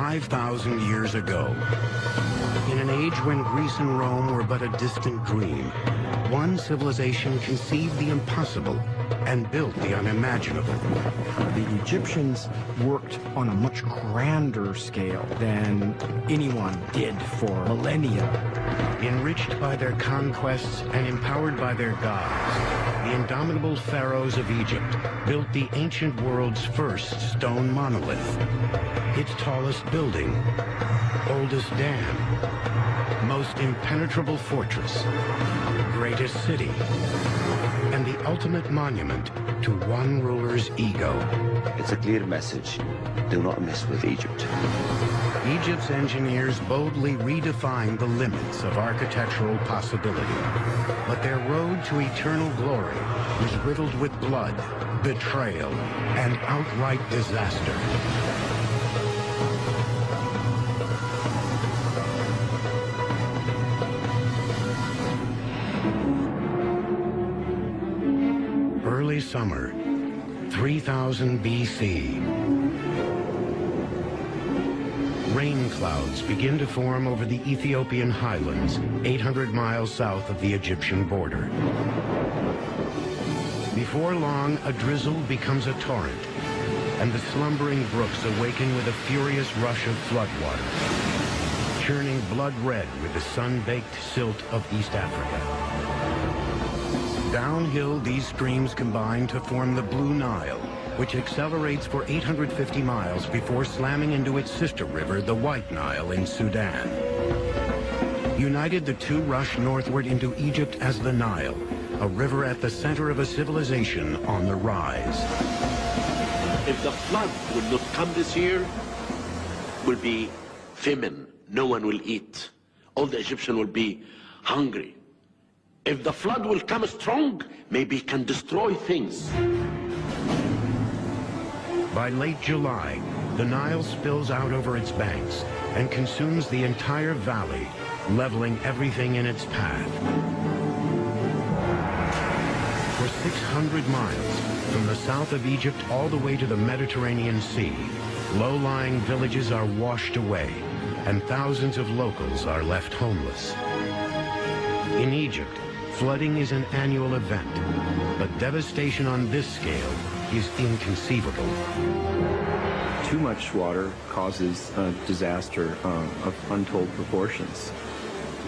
5,000 years ago. In an age when Greece and Rome were but a distant dream, one civilization conceived the impossible and built the unimaginable. The Egyptians worked on a much grander scale than anyone did for millennia. Enriched by their conquests and empowered by their gods, the indomitable pharaohs of Egypt built the ancient world's first stone monolith, its tallest building, oldest dam, most impenetrable fortress, greatest city, and the ultimate monument to one ruler's ego. It's a clear message. Do not mess with Egypt. Egypt's engineers boldly redefined the limits of architectural possibility. But their road to eternal glory was riddled with blood, betrayal, and outright disaster. Early summer, 3000 BC. Rain clouds begin to form over the Ethiopian highlands, 800 miles south of the Egyptian border. Before long, a drizzle becomes a torrent, and the slumbering brooks awaken with a furious rush of floodwater, churning blood red with the sun-baked silt of East Africa. Downhill, these streams combine to form the Blue Nile, which accelerates for 850 miles before slamming into its sister river, the White Nile, in Sudan. United, the two rush northward into Egypt as the Nile, a river at the center of a civilization on the rise. If the flood will not come this year, will be famine. No one will eat. All the Egyptians will be hungry. If the flood will come strong, maybe it can destroy things. By late July, the Nile spills out over its banks and consumes the entire valley, leveling everything in its path. For 600 miles, from the south of Egypt all the way to the Mediterranean Sea, low-lying villages are washed away, and thousands of locals are left homeless. In Egypt, flooding is an annual event, but devastation on this scale is inconceivable. Too much water causes a disaster of untold proportions.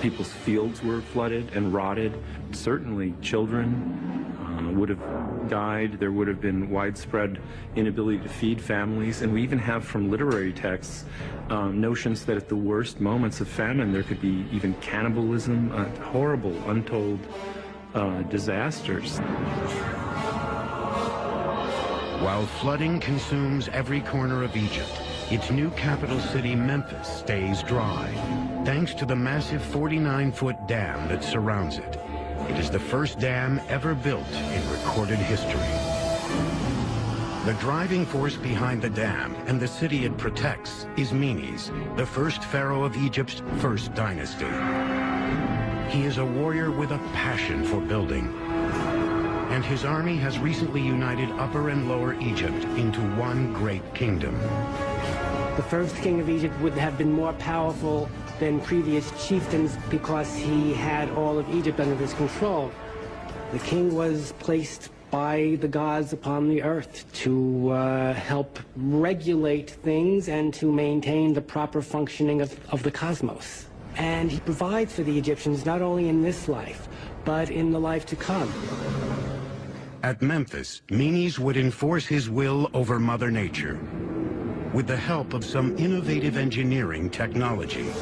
People's fields were flooded and rotted. Certainly children would have died. There would have been widespread inability to feed families. And we even have from literary texts notions that at the worst moments of famine there could be even cannibalism, horrible, untold disasters. While flooding consumes every corner of Egypt, its new capital city, Memphis, stays dry, thanks to the massive 49-foot dam that surrounds it. It is the first dam ever built in recorded history. The driving force behind the dam and the city it protects is Menes, the first pharaoh of Egypt's first dynasty. He is a warrior with a passion for building, and his army has recently united Upper and Lower Egypt into one great kingdom. The first king of Egypt would have been more powerful than previous chieftains because he had all of Egypt under his control. The king was placed by the gods upon the earth to help regulate things and to maintain the proper functioning of the cosmos. And he provides for the Egyptians not only in this life, but in the life to come. At Memphis, Menes would enforce his will over Mother Nature with the help of some innovative engineering technology.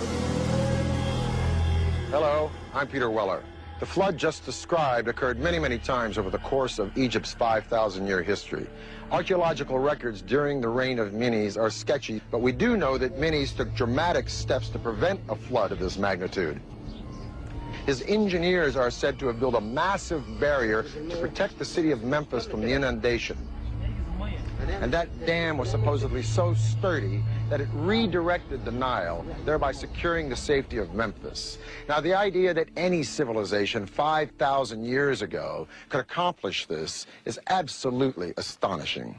Hello, I'm Peter Weller. The flood just described occurred many, many times over the course of Egypt's 5,000-year history. Archaeological records during the reign of Menes are sketchy, but we do know that Menes took dramatic steps to prevent a flood of this magnitude. His engineers are said to have built a massive barrier to protect the city of Memphis from the inundation. And that dam was supposedly so sturdy that it redirected the Nile, thereby securing the safety of Memphis. Now, the idea that any civilization 5,000 years ago could accomplish this is absolutely astonishing.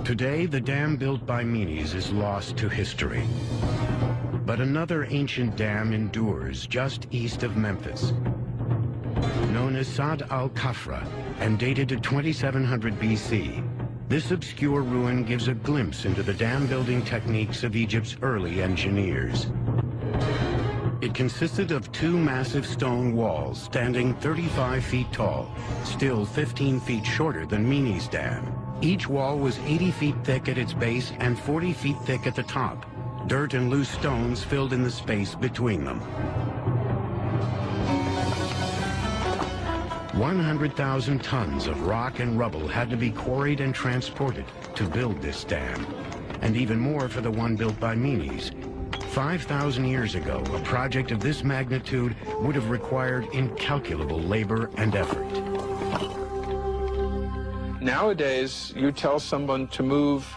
Today, the dam built by Menes is lost to history. But another ancient dam endures just east of Memphis. Known as Sad al-Kafra and dated to 2700 BC, this obscure ruin gives a glimpse into the dam building techniques of Egypt's early engineers. It consisted of two massive stone walls standing 35 feet tall, still 15 feet shorter than Menes Dam. Each wall was 80 feet thick at its base and 40 feet thick at the top. Dirt and loose stones filled in the space between them. 100,000 tons of rock and rubble had to be quarried and transported to build this dam, and even more for the one built by Menes. 5,000 years ago, a project of this magnitude would have required incalculable labor and effort. Nowadays, you tell someone to move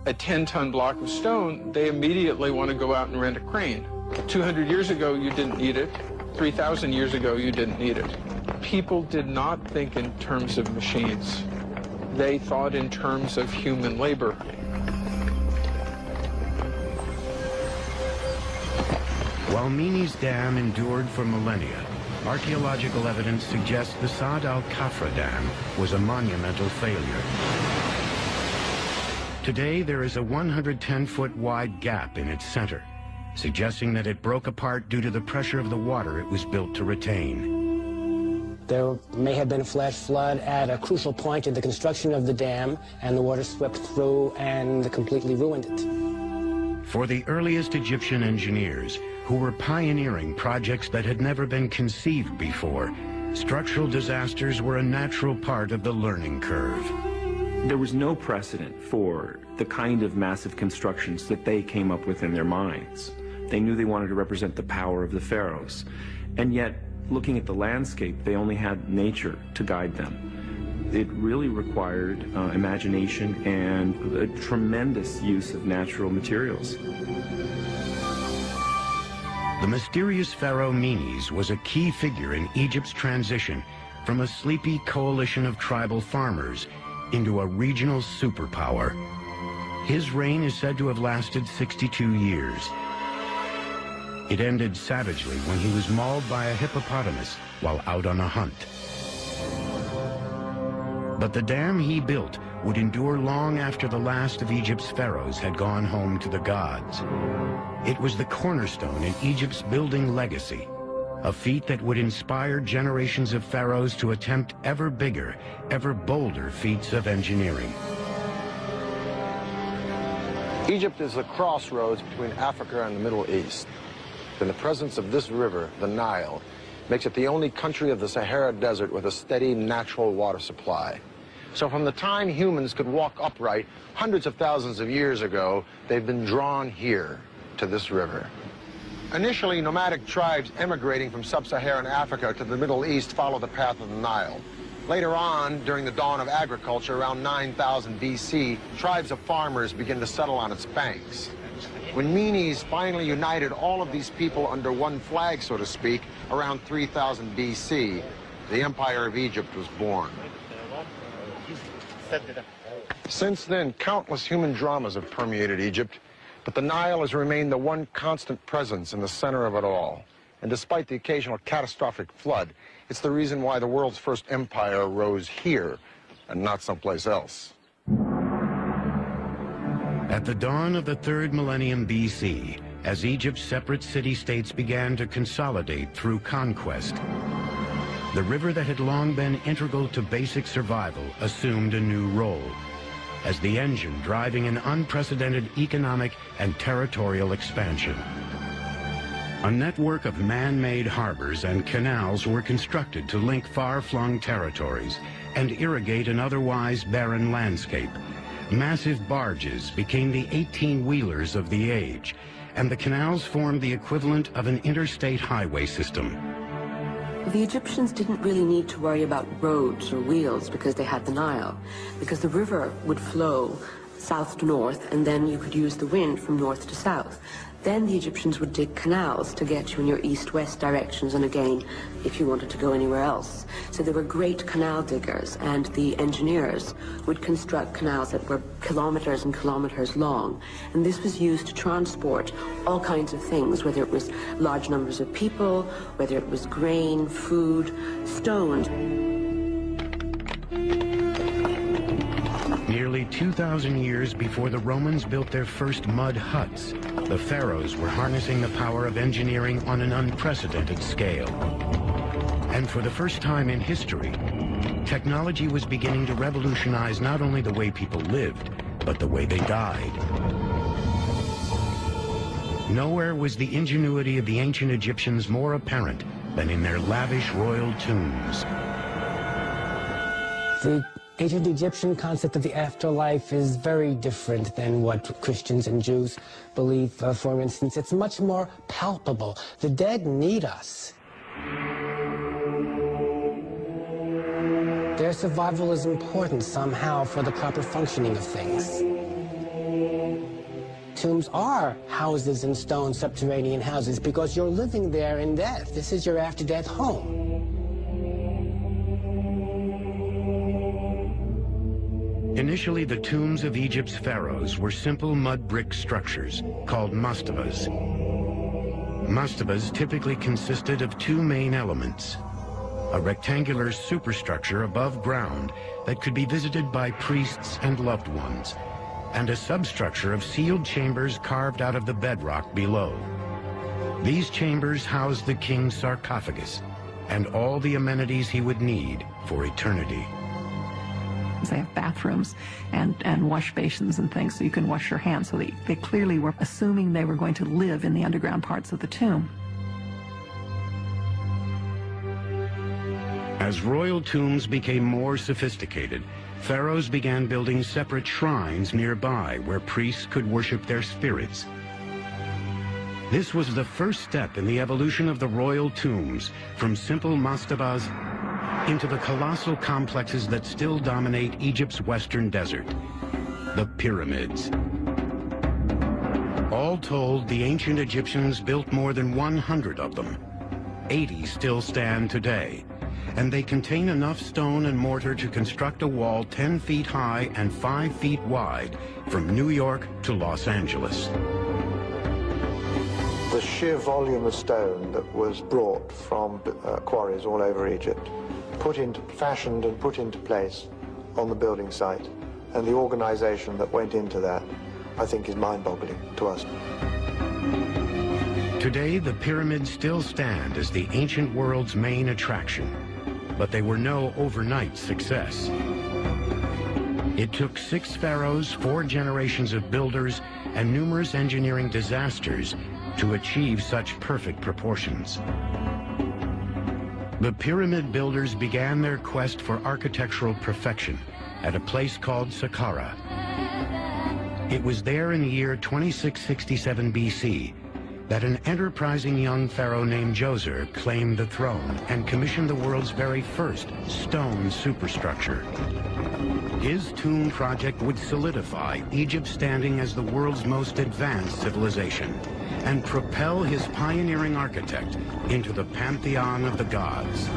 a 10-ton block of stone, they immediately want to go out and rent a crane. 200 years ago, you didn't need it. 3,000 years ago, you didn't need it. People did not think in terms of machines. They thought in terms of human labor. While Menes Dam endured for millennia, archaeological evidence suggests the Sad al-Kafra Dam was a monumental failure. Today, there is a 110-foot wide gap in its center, suggesting that it broke apart due to the pressure of the water it was built to retain. There may have been a flash flood at a crucial point in the construction of the dam, and the water swept through and completely ruined it. For the earliest Egyptian engineers, who were pioneering projects that had never been conceived before, structural disasters were a natural part of the learning curve. There was no precedent for the kind of massive constructions that they came up with in their minds. They knew they wanted to represent the power of the pharaohs, and yet, looking at the landscape, they only had nature to guide them. It really required imagination and a tremendous use of natural materials. The mysterious pharaoh Menes was a key figure in Egypt's transition from a sleepy coalition of tribal farmers into a regional superpower. His reign is said to have lasted 62 years. It ended savagely when he was mauled by a hippopotamus while out on a hunt. But the dam he built would endure long after the last of Egypt's pharaohs had gone home to the gods. It was the cornerstone in Egypt's building legacy, a feat that would inspire generations of pharaohs to attempt ever bigger, ever bolder feats of engineering. Egypt is the crossroads between Africa and the Middle East. And the presence of this river, the Nile, makes it the only country of the Sahara Desert with a steady natural water supply. So from the time humans could walk upright hundreds of thousands of years ago, they've been drawn here to this river. Initially, nomadic tribes emigrating from sub-Saharan Africa to the Middle East followed the path of the Nile. Later on, during the dawn of agriculture, around 9000 BC, tribes of farmers began to settle on its banks. When Menes finally united all of these people under one flag, so to speak, around 3000 BC, the Empire of Egypt was born. Since then, countless human dramas have permeated Egypt, but the Nile has remained the one constant presence in the center of it all. And despite the occasional catastrophic flood, it's the reason why the world's first empire rose here and not someplace else. At the dawn of the 3rd millennium BC, as Egypt's separate city-states began to consolidate through conquest, the river that had long been integral to basic survival assumed a new role as the engine driving an unprecedented economic and territorial expansion. A network of man-made harbors and canals were constructed to link far-flung territories and irrigate an otherwise barren landscape. Massive barges became the 18-wheelers of the age, and the canals formed the equivalent of an interstate highway system. The Egyptians didn't really need to worry about roads or wheels because they had the Nile, because the river would flow south to north, and then you could use the wind from north to south. Then the Egyptians would dig canals to get you in your east-west directions, and again, if you wanted to go anywhere else. So they were great canal diggers, and the engineers would construct canals that were kilometers and kilometers long. And this was used to transport all kinds of things, whether it was large numbers of people, whether it was grain, food, stones. Nearly 2,000 years before the Romans built their first mud huts, the pharaohs were harnessing the power of engineering on an unprecedented scale. And for the first time in history, technology was beginning to revolutionize not only the way people lived, but the way they died. Nowhere was the ingenuity of the ancient Egyptians more apparent than in their lavish royal tombs. The ancient Egyptian concept of the afterlife is very different than what Christians and Jews believe. For instance, it's much more palpable. The dead need us. Their survival is important somehow for the proper functioning of things. Tombs are houses in stone, subterranean houses, because you're living there in death. This is your after-death home. Initially, the tombs of Egypt's pharaohs were simple mud brick structures called mastabas. Mastabas typically consisted of two main elements: a rectangular superstructure above ground that could be visited by priests and loved ones, and a substructure of sealed chambers carved out of the bedrock below. These chambers housed the king's sarcophagus and all the amenities he would need for eternity. They have bathrooms and wash basins and things so you can wash your hands. So they clearly were assuming they were going to live in the underground parts of the tomb. As royal tombs became more sophisticated, pharaohs began building separate shrines nearby where priests could worship their spirits. This was the first step in the evolution of the royal tombs from simple mastabas into the colossal complexes that still dominate Egypt's western desert, the pyramids. All told, the ancient Egyptians built more than 100 of them. 80 still stand today, and they contain enough stone and mortar to construct a wall 10 feet high and 5 feet wide from New York to Los Angeles. The sheer volume of stone that was brought from quarries all over Egypt, fashioned and put into place on the building site, and the organization that went into that, I think, is mind-boggling to us. Today, the pyramids still stand as the ancient world's main attraction, but they were no overnight success. It took 6 pharaohs, 4 generations of builders, and numerous engineering disasters to achieve such perfect proportions. The pyramid builders began their quest for architectural perfection at a place called Saqqara. It was there in the year 2667 BC that an enterprising young pharaoh named Djoser claimed the throne and commissioned the world's very first stone superstructure. His tomb project would solidify Egypt's standing as the world's most advanced civilization and propel his pioneering architect into the pantheon of the gods.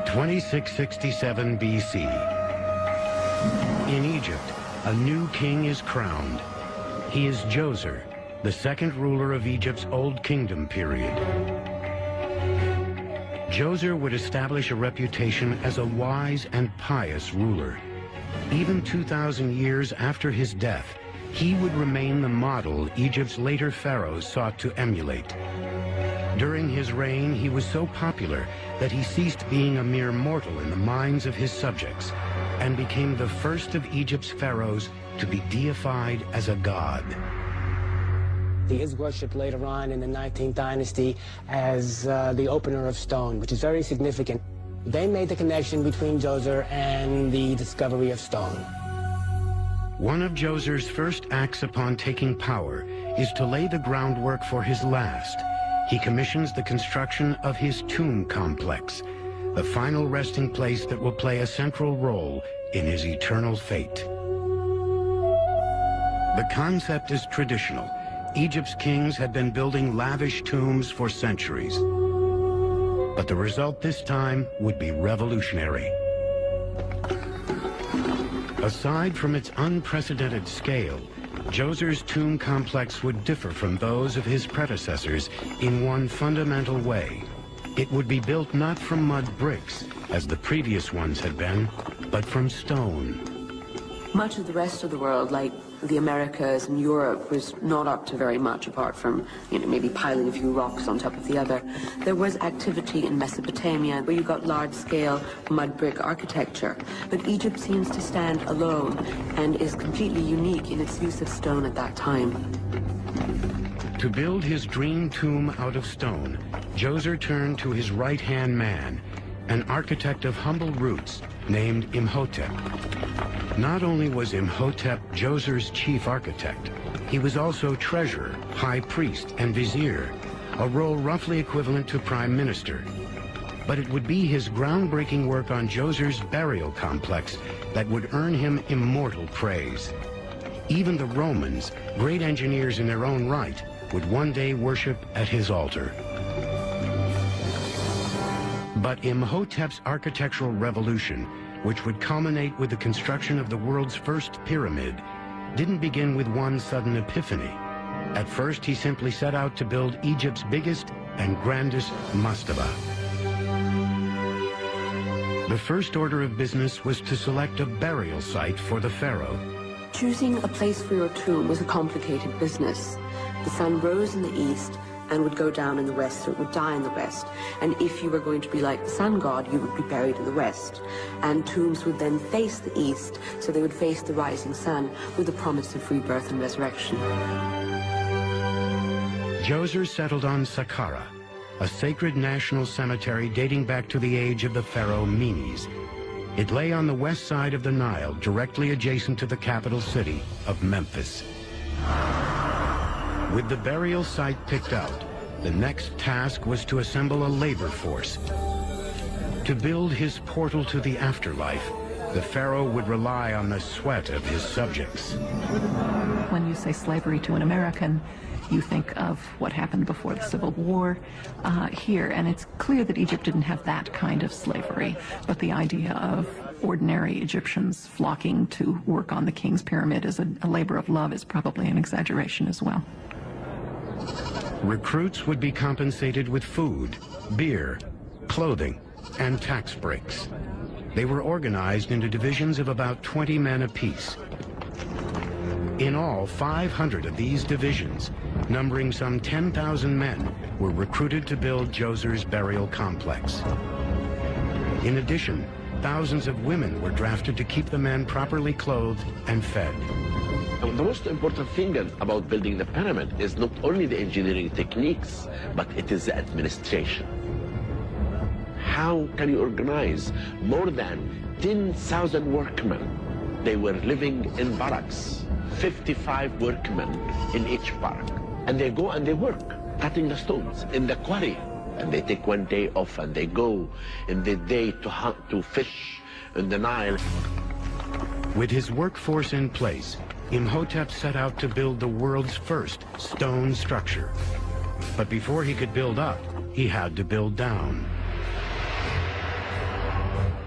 (2667 BC). In Egypt, a new king is crowned. He is Djoser, the second ruler of Egypt's Old Kingdom period. Djoser would establish a reputation as a wise and pious ruler. Even 2,000 years after his death, he would remain the model Egypt's later pharaohs sought to emulate. During his reign, he was so popular that he ceased being a mere mortal in the minds of his subjects and became the first of Egypt's pharaohs to be deified as a god. He is worshipped later on in the 19th dynasty as the opener of stone, which is very significant. They made the connection between Djoser and the discovery of stone. One of Djoser's first acts upon taking power is to lay the groundwork for his last. He commissions the construction of his tomb complex, the final resting place that will play a central role in his eternal fate. The concept is traditional. Egypt's kings had been building lavish tombs for centuries. But the result this time would be revolutionary. Aside from its unprecedented scale, Djoser's tomb complex would differ from those of his predecessors in one fundamental way. It would be built not from mud bricks, as the previous ones had been, but from stone. Much of the rest of the world, like the Americas and Europe, was not up to very much apart from, maybe piling a few rocks on top of the other. There was activity in Mesopotamia where you got large-scale mud brick architecture, but Egypt seems to stand alone and is completely unique in its use of stone at that time. To build his dream tomb out of stone, Djoser turned to his right-hand man, an architect of humble roots named Imhotep. Not only was Imhotep Djoser's chief architect, he was also treasurer, high priest, and vizier, a role roughly equivalent to prime minister. But it would be his groundbreaking work on Djoser's burial complex that would earn him immortal praise. Even the Romans, great engineers in their own right, would one day worship at his altar. But Imhotep's architectural revolution, which would culminate with the construction of the world's first pyramid, didn't begin with one sudden epiphany. At first, he simply set out to build Egypt's biggest and grandest mastaba. The first order of business was to select a burial site for the pharaoh. Choosing a place for your tomb was a complicated business. The sun rose in the east and would go down in the west, so it would die in the west. And if you were going to be like the sun god, you would be buried in the west. And tombs would then face the east, so they would face the rising sun with the promise of rebirth and resurrection. Djoser settled on Saqqara, a sacred national cemetery dating back to the age of the pharaoh Menes. It lay on the west side of the Nile, directly adjacent to the capital city of Memphis. With the burial site picked out, the next task was to assemble a labor force. To build his portal to the afterlife, the pharaoh would rely on the sweat of his subjects. When you say slavery to an American, you think of what happened before the Civil War here, and it's clear that Egypt didn't have that kind of slavery, but the idea of ordinary Egyptians flocking to work on the king's pyramid as a labor of love is probably an exaggeration as well. Recruits would be compensated with food, beer, clothing, and tax breaks. They were organized into divisions of about 20 men apiece. In all, 500 of these divisions, numbering some 10,000 men, were recruited to build Djoser's burial complex. In addition, thousands of women were drafted to keep the men properly clothed and fed. The most important thing about building the pyramid is not only the engineering techniques, but it is the administration. How can you organize more than 10,000 workmen? They were living in barracks, 55 workmen in each barrack. And they go and they work, cutting the stones in the quarry. And they take one day off and they go in the day to hunt, to fish in the Nile. With his workforce in place, Imhotep set out to build the world's first stone structure. But before he could build up, he had to build down.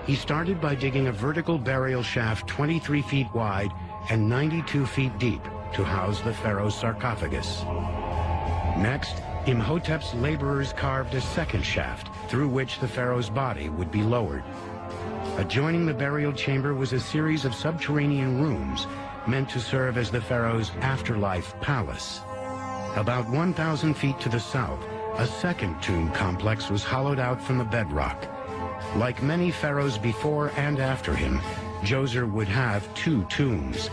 He started by digging a vertical burial shaft 23 feet wide and 92 feet deep to house the pharaoh's sarcophagus. Next, Imhotep's laborers carved a second shaft through which the pharaoh's body would be lowered. Adjoining the burial chamber was a series of subterranean rooms meant to serve as the pharaoh's afterlife palace. About 1,000 feet to the south, a second tomb complex was hollowed out from the bedrock. Like many pharaohs before and after him, Djoser would have two tombs.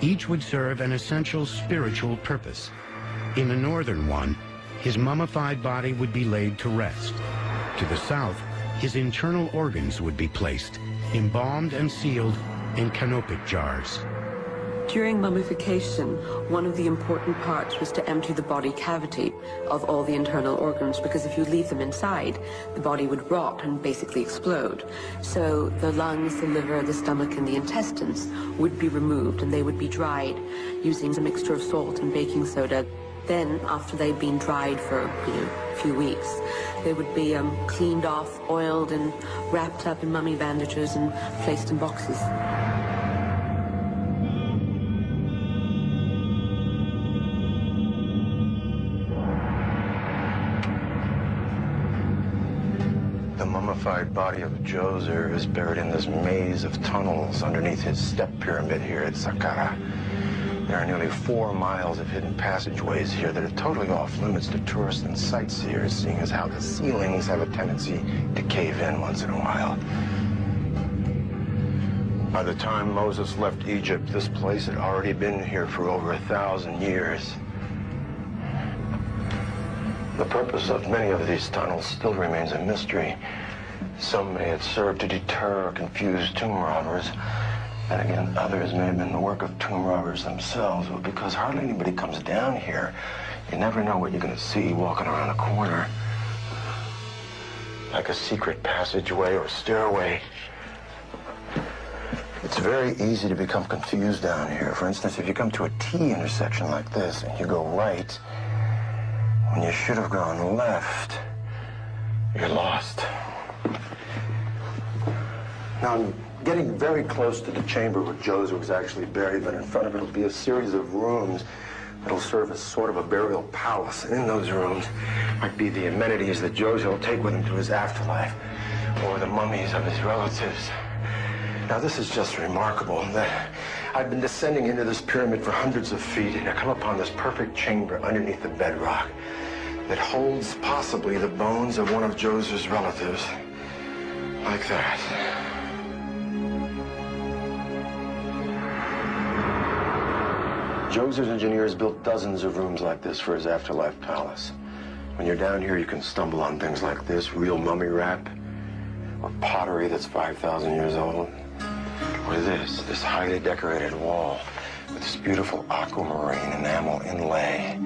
Each would serve an essential spiritual purpose. In the northern one, his mummified body would be laid to rest. To the south, his internal organs would be placed, embalmed and sealed in canopic jars. During mummification, one of the important parts was to empty the body cavity of all the internal organs, because if you leave them inside, the body would rot and basically explode. So the lungs, the liver, the stomach, and the intestines would be removed, and they would be dried using a mixture of salt and baking soda. Then, after they'd been dried for, a few weeks, they would be cleaned off, oiled, and wrapped up in mummy bandages and placed in boxes. The mummified body of Djoser is buried in this maze of tunnels underneath his step pyramid here at Saqqara. There are nearly 4 miles of hidden passageways here that are totally off limits to tourists and sightseers, seeing as how the ceilings have a tendency to cave in once in a while. By the time Moses left Egypt, this place had already been here for over 1,000 years. The purpose of many of these tunnels still remains a mystery. Some may have served to deter or confuse tomb robbers, and again, others may have been the work of tomb robbers themselves, but because hardly anybody comes down here, you never know what you're going to see walking around a corner. Like a secret passageway or stairway. It's very easy to become confused down here. For instance, if you come to a T intersection like this and you go right, when you should have gone left, you're lost. Now, I'm getting very close to the chamber where Djoser was actually buried, but in front of it will be a series of rooms that'll serve as sort of a burial palace. And in those rooms might be the amenities that Djoser will take with him to his afterlife, or the mummies of his relatives. Now, this is just remarkable that I've been descending into this pyramid for hundreds of feet, and I come upon this perfect chamber underneath the bedrock that holds possibly the bones of one of Djoser's relatives, like that. Djoser's engineers built dozens of rooms like this for his afterlife palace. When you're down here, you can stumble on things like this, real mummy wrap, or pottery that's 5,000 years old, or this highly decorated wall with this beautiful aquamarine enamel inlay,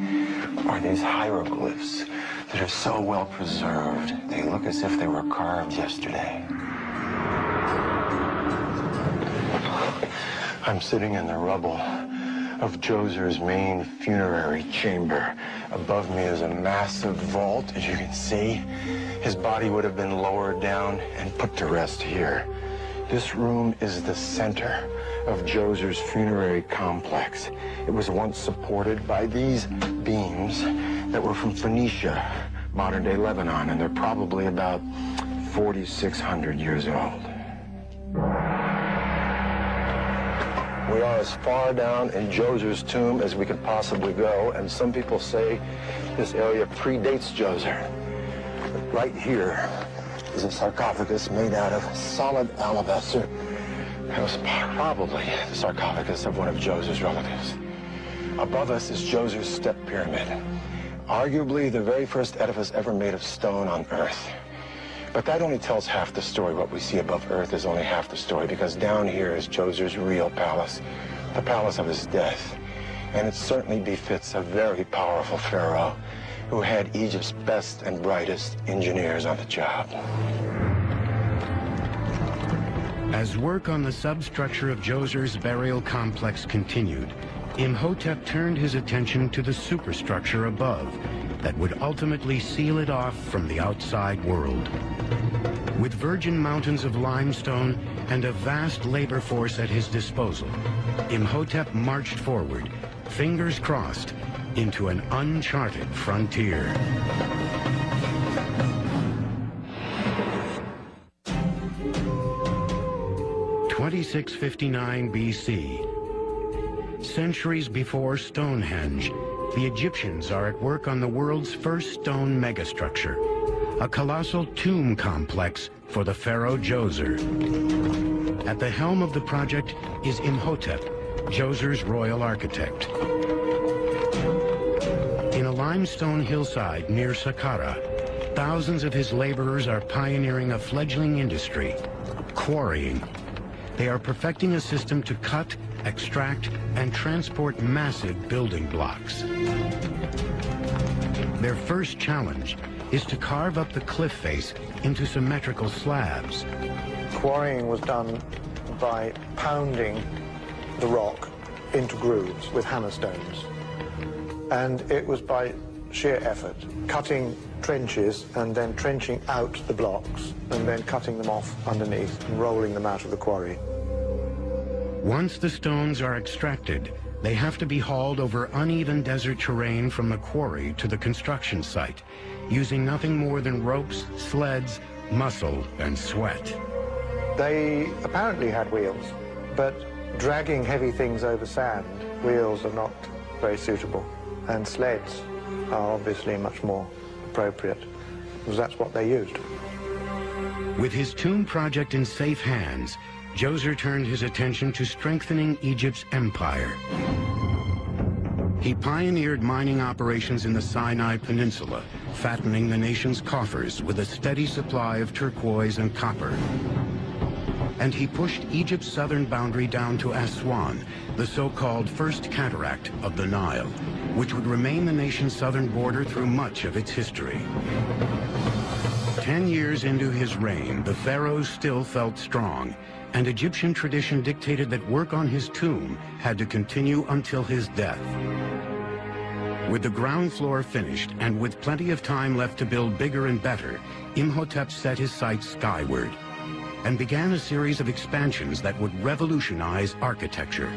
or these hieroglyphs that are so well preserved, they look as if they were carved yesterday. I'm sitting in the rubble of Djoser's main funerary chamber. Above me is a massive vault, as you can see. His body would have been lowered down and put to rest here. This room is the center of Djoser's funerary complex. It was once supported by these beams that were from Phoenicia, modern-day Lebanon, and they're probably about 4,600 years old. We are as far down in Djoser's tomb as we could possibly go, and some people say this area predates Djoser. But right here is a sarcophagus made out of solid alabaster. It was probably the sarcophagus of one of Djoser's relatives. Above us is Djoser's step pyramid, arguably the very first edifice ever made of stone on Earth. But that only tells half the story. What we see above Earth is only half the story, because down here is Djoser's real palace, the palace of his death. And it certainly befits a very powerful pharaoh who had Egypt's best and brightest engineers on the job. As work on the substructure of Djoser's burial complex continued, Imhotep turned his attention to the superstructure above that would ultimately seal it off from the outside world. With virgin mountains of limestone and a vast labor force at his disposal, Imhotep marched forward, fingers crossed, into an uncharted frontier. (2659 BC). Centuries before Stonehenge, the Egyptians are at work on the world's first stone megastructure, a colossal tomb complex for the pharaoh Djoser. At the helm of the project is Imhotep, Djoser's royal architect. In a limestone hillside near Saqqara, thousands of his laborers are pioneering a fledgling industry, quarrying. They are perfecting a system to cut extract, and transport massive building blocks. Their first challenge is to carve up the cliff face into symmetrical slabs. Quarrying was done by pounding the rock into grooves with hammer stones. And it was by sheer effort, cutting trenches and then trenching out the blocks and then cutting them off underneath and rolling them out of the quarry. Once the stones are extracted, they have to be hauled over uneven desert terrain from the quarry to the construction site, using nothing more than ropes, sleds, muscle, and sweat. They apparently had wheels, but dragging heavy things over sand, wheels are not very suitable, and sleds are obviously much more appropriate, because that's what they used. With his tomb project in safe hands, Djoser turned his attention to strengthening Egypt's empire. He pioneered mining operations in the Sinai Peninsula, fattening the nation's coffers with a steady supply of turquoise and copper. And he pushed Egypt's southern boundary down to Aswan, the so-called First Cataract of the Nile, which would remain the nation's southern border through much of its history. 10 years into his reign, the pharaohs still felt strong, and Egyptian tradition dictated that work on his tomb had to continue until his death. With the ground floor finished, and with plenty of time left to build bigger and better, Imhotep set his sights skyward and began a series of expansions that would revolutionize architecture.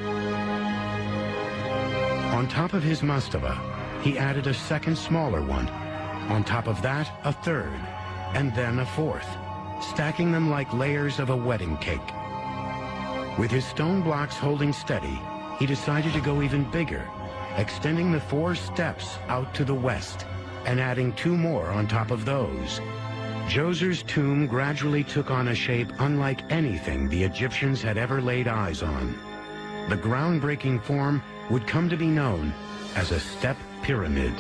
On top of his mastaba, he added a second smaller one. On top of that, a third, and then a fourth, stacking them like layers of a wedding cake. With his stone blocks holding steady, he decided to go even bigger, extending the 4 steps out to the west and adding 2 more on top of those. Djoser's tomb gradually took on a shape unlike anything the Egyptians had ever laid eyes on. The groundbreaking form would come to be known as a step pyramid.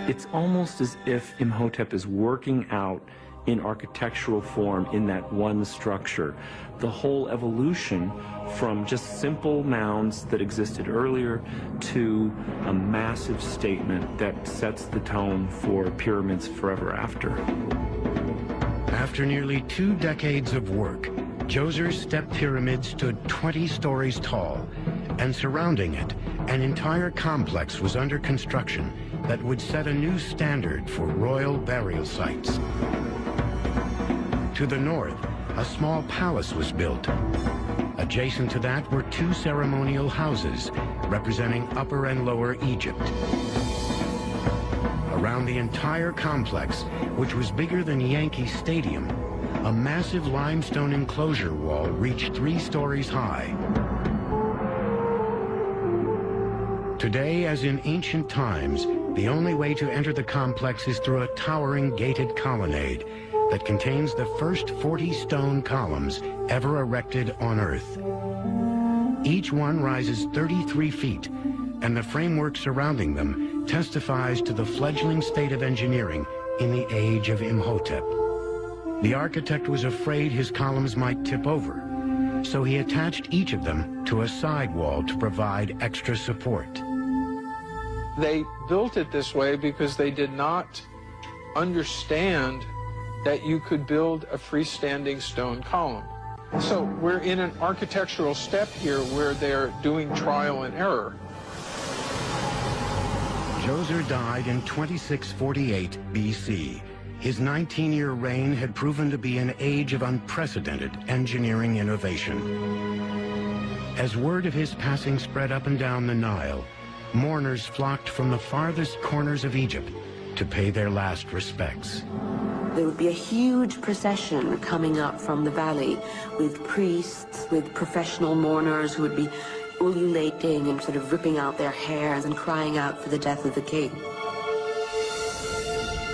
It's almost as if Imhotep is working out in architectural form in that one structure the whole evolution from just simple mounds that existed earlier to a massive statement that sets the tone for pyramids forever after. After nearly 2 decades of work, Djoser's step pyramid stood 20 stories tall, and surrounding it, an entire complex was under construction that would set a new standard for royal burial sites. To the north, a small palace was built. Adjacent to that were 2 ceremonial houses representing Upper and Lower Egypt. Around the entire complex, which was bigger than Yankee Stadium, a massive limestone enclosure wall reached 3 stories high. Today, as in ancient times, the only way to enter the complex is through a towering gated colonnade that contains the first 40 stone columns ever erected on Earth. Each one rises 33 feet, and the framework surrounding them testifies to the fledgling state of engineering in the age of Imhotep. The architect was afraid his columns might tip over, so he attached each of them to a side wall to provide extra support. They built it this way because they did not understand that you could build a freestanding stone column. So we're in an architectural step here where they're doing trial and error. Djoser died in 2648 BC. His 19-year reign had proven to be an age of unprecedented engineering innovation. As word of his passing spread up and down the Nile, mourners flocked from the farthest corners of Egypt to pay their last respects. There would be a huge procession coming up from the valley with priests, with professional mourners who would be ululating and sort of ripping out their hairs and crying out for the death of the king.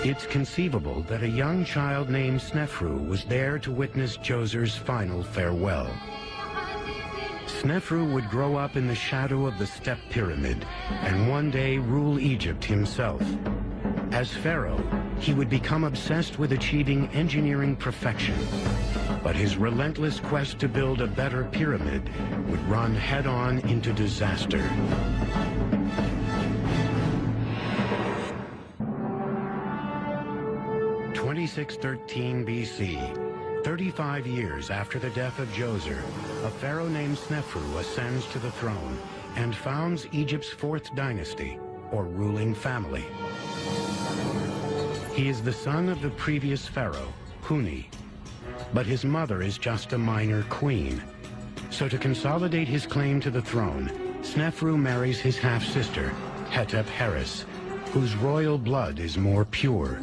It's conceivable that a young child named Snefru was there to witness Djoser's final farewell. Snefru would grow up in the shadow of the step pyramid and one day rule Egypt himself. As pharaoh, he would become obsessed with achieving engineering perfection. But his relentless quest to build a better pyramid would run head-on into disaster. In 2613 BC, 35 years after the death of Djoser, a pharaoh named Snefru ascends to the throne and founds Egypt's fourth dynasty, or ruling family. He is the son of the previous pharaoh, Huni, but his mother is just a minor queen. So to consolidate his claim to the throne, Snefru marries his half-sister, Hetep-Heres, whose royal blood is more pure.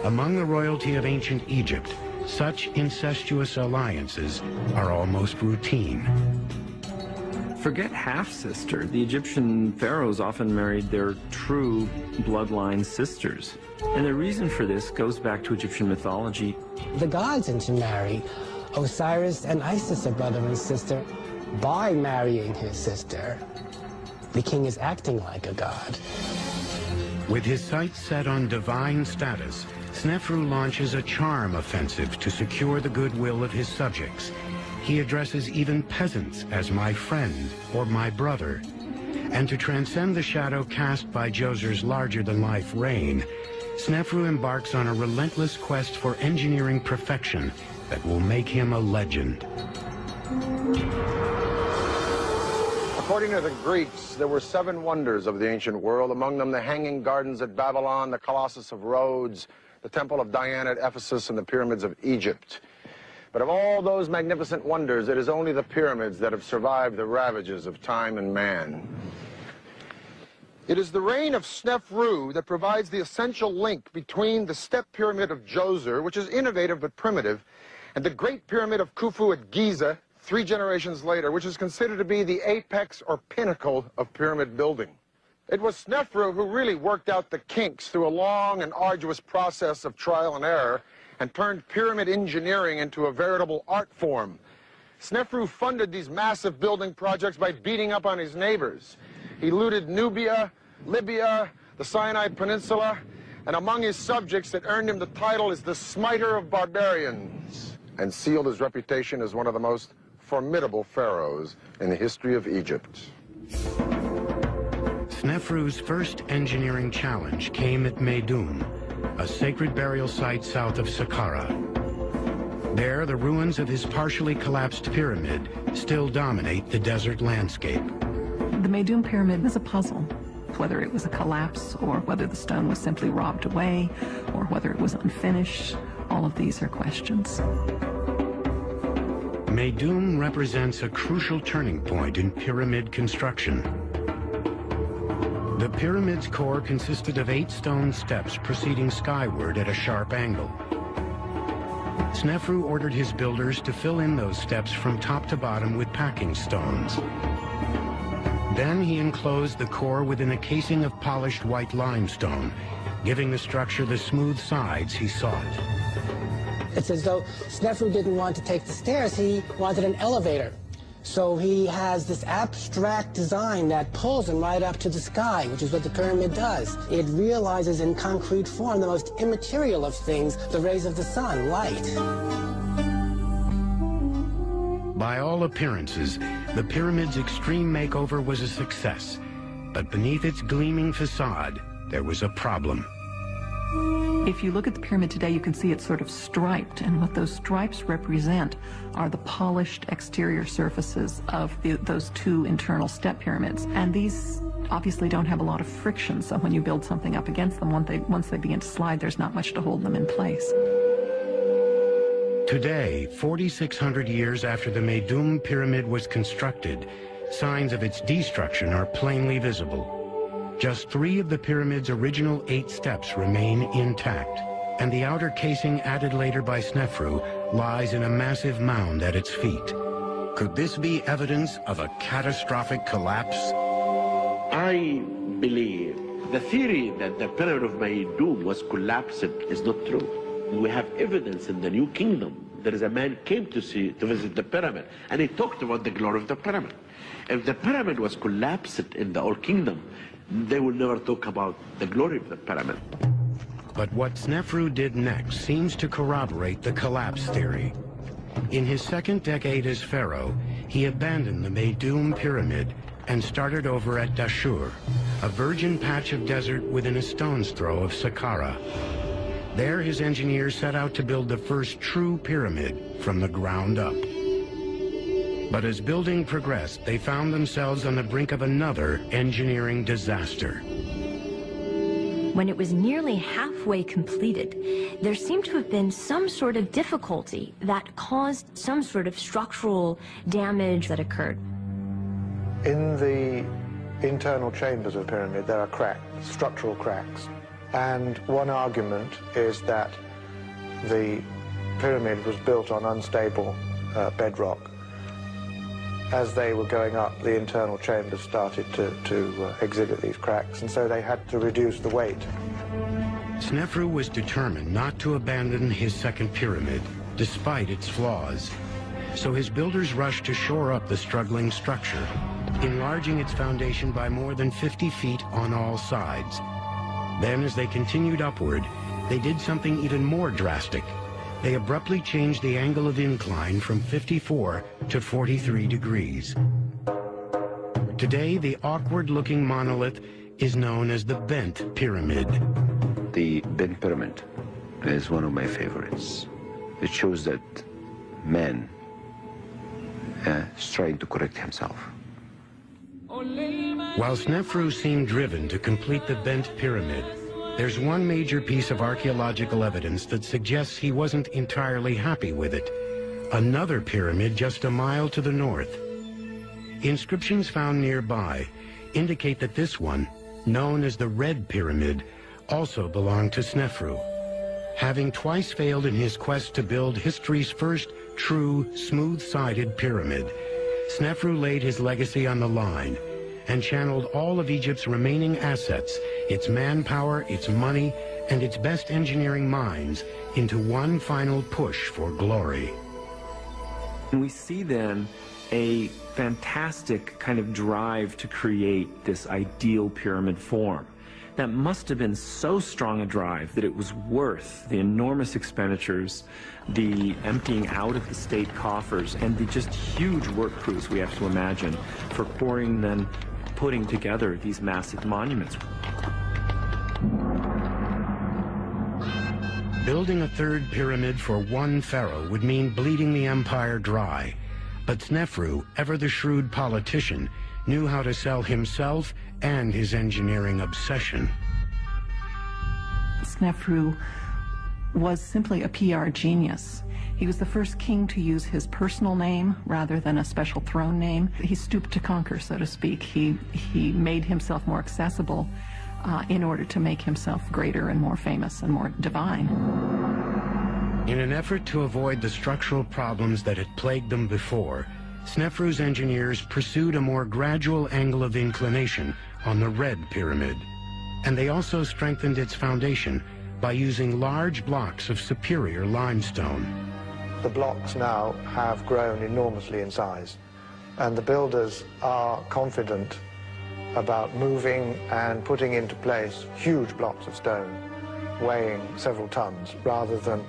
Among the royalty of ancient Egypt, such incestuous alliances are almost routine. Forget half-sister. The Egyptian pharaohs often married their true bloodline sisters. And the reason for this goes back to Egyptian mythology. The gods intermarry. Osiris and Isis are brother and sister. By marrying his sister, the king is acting like a god. With his sights set on divine status, Snefru launches a charm offensive to secure the goodwill of his subjects. He addresses even peasants as my friend or my brother. And to transcend the shadow cast by Djoser's larger-than-life reign, Snefru embarks on a relentless quest for engineering perfection that will make him a legend. According to the Greeks, there were 7 wonders of the ancient world, among them the Hanging Gardens at Babylon, the Colossus of Rhodes, the Temple of Diana at Ephesus, and the Pyramids of Egypt. But of all those magnificent wonders, it is only the pyramids that have survived the ravages of time and man. It is the reign of Snefru that provides the essential link between the step pyramid of Djoser, which is innovative but primitive, and the Great Pyramid of Khufu at Giza, 3 generations later, which is considered to be the apex or pinnacle of pyramid building. It was Snefru who really worked out the kinks through a long and arduous process of trial and error and turned pyramid engineering into a veritable art form. Snefru funded these massive building projects by beating up on his neighbors. He looted Nubia, Libya, the Sinai Peninsula, and among his subjects that earned him the title is the Smiter of Barbarians, and sealed his reputation as one of the most formidable pharaohs in the history of Egypt. Snefru's first engineering challenge came at Meidum, a sacred burial site south of Saqqara. There, the ruins of his partially collapsed pyramid still dominate the desert landscape. The Meidum Pyramid is a puzzle. Whether it was a collapse, or whether the stone was simply robbed away, or whether it was unfinished, all of these are questions. Meidum represents a crucial turning point in pyramid construction. The pyramid's core consisted of 8 stone steps proceeding skyward at a sharp angle. Snefru ordered his builders to fill in those steps from top to bottom with packing stones. Then he enclosed the core within a casing of polished white limestone, giving the structure the smooth sides he sought. It's as though Snefru didn't want to take the stairs, he wanted an elevator. So he has this abstract design that pulls him right up to the sky, which is what the pyramid does. It realizes in concrete form the most immaterial of things, the rays of the sun, light. By all appearances, the pyramid's extreme makeover was a success. But beneath its gleaming facade, there was a problem. If you look at the pyramid today, you can see it's sort of striped, and what those stripes represent are the polished exterior surfaces of those 2 internal step pyramids. And these obviously don't have a lot of friction, so when you build something up against them, once they begin to slide, there's not much to hold them in place. Today, 4,600 years after the Meidum Pyramid was constructed, signs of its destruction are plainly visible. Just 3 of the pyramid's original 8 steps remain intact, and the outer casing added later by Snefru lies in a massive mound at its feet. Could this be evidence of a catastrophic collapse? I believe the theory that the Pyramid of Meidum was collapsed is not true. We have evidence in the New Kingdom. There is a man came to visit the pyramid, and he talked about the glory of the pyramid. If the pyramid was collapsed in the Old Kingdom, they will never talk about the glory of the pyramid. But what Snefru did next seems to corroborate the collapse theory. In his second decade as pharaoh, he abandoned the Meidum Pyramid and started over at Dashur, a virgin patch of desert within a stone's throw of Saqqara. There, his engineers set out to build the first true pyramid from the ground up. But as building progressed, they found themselves on the brink of another engineering disaster. When it was nearly halfway completed, there seemed to have been some sort of difficulty that caused some sort of structural damage that occurred. In the internal chambers of the pyramid, there are cracks, structural cracks. And one argument is that the pyramid was built on unstable bedrock. As they were going up, the internal chambers started to exhibit these cracks, and so they had to reduce the weight. Snefru was determined not to abandon his second pyramid, despite its flaws. So his builders rushed to shore up the struggling structure, enlarging its foundation by more than 50 feet on all sides. Then, as they continued upward, they did something even more drastic. They abruptly changed the angle of incline from 54 to 43 degrees. Today, the awkward-looking monolith is known as the Bent Pyramid. The Bent Pyramid is one of my favorites. It shows that man is trying to correct himself. While Snefru seemed driven to complete the Bent Pyramid, there's one major piece of archaeological evidence that suggests he wasn't entirely happy with it. Another pyramid just a mile to the north. Inscriptions found nearby indicate that this one, known as the Red Pyramid, also belonged to Snefru. Having twice failed in his quest to build history's first true smooth-sided pyramid, Snefru laid his legacy on the line and channeled all of Egypt's remaining assets, its manpower, its money, and its best engineering minds into one final push for glory. And we see then a fantastic kind of drive to create this ideal pyramid form. That must have been so strong a drive that it was worth the enormous expenditures, the emptying out of the state coffers, and the just huge work crews we have to imagine for quarrying then putting together these massive monuments. Building a third pyramid for one pharaoh would mean bleeding the empire dry. But Snefru, ever the shrewd politician, knew how to sell himself and his engineering obsession. Snefru was simply a PR genius. He was the first king to use his personal name rather than a special throne name. He stooped to conquer, so to speak. He made himself more accessible in order to make himself greater and more famous and more divine. In an effort to avoid the structural problems that had plagued them before, Snefru's engineers pursued a more gradual angle of inclination on the Red Pyramid, and they also strengthened its foundation by using large blocks of superior limestone. The blocks now have grown enormously in size, and the builders are confident about moving and putting into place huge blocks of stone weighing several tons rather than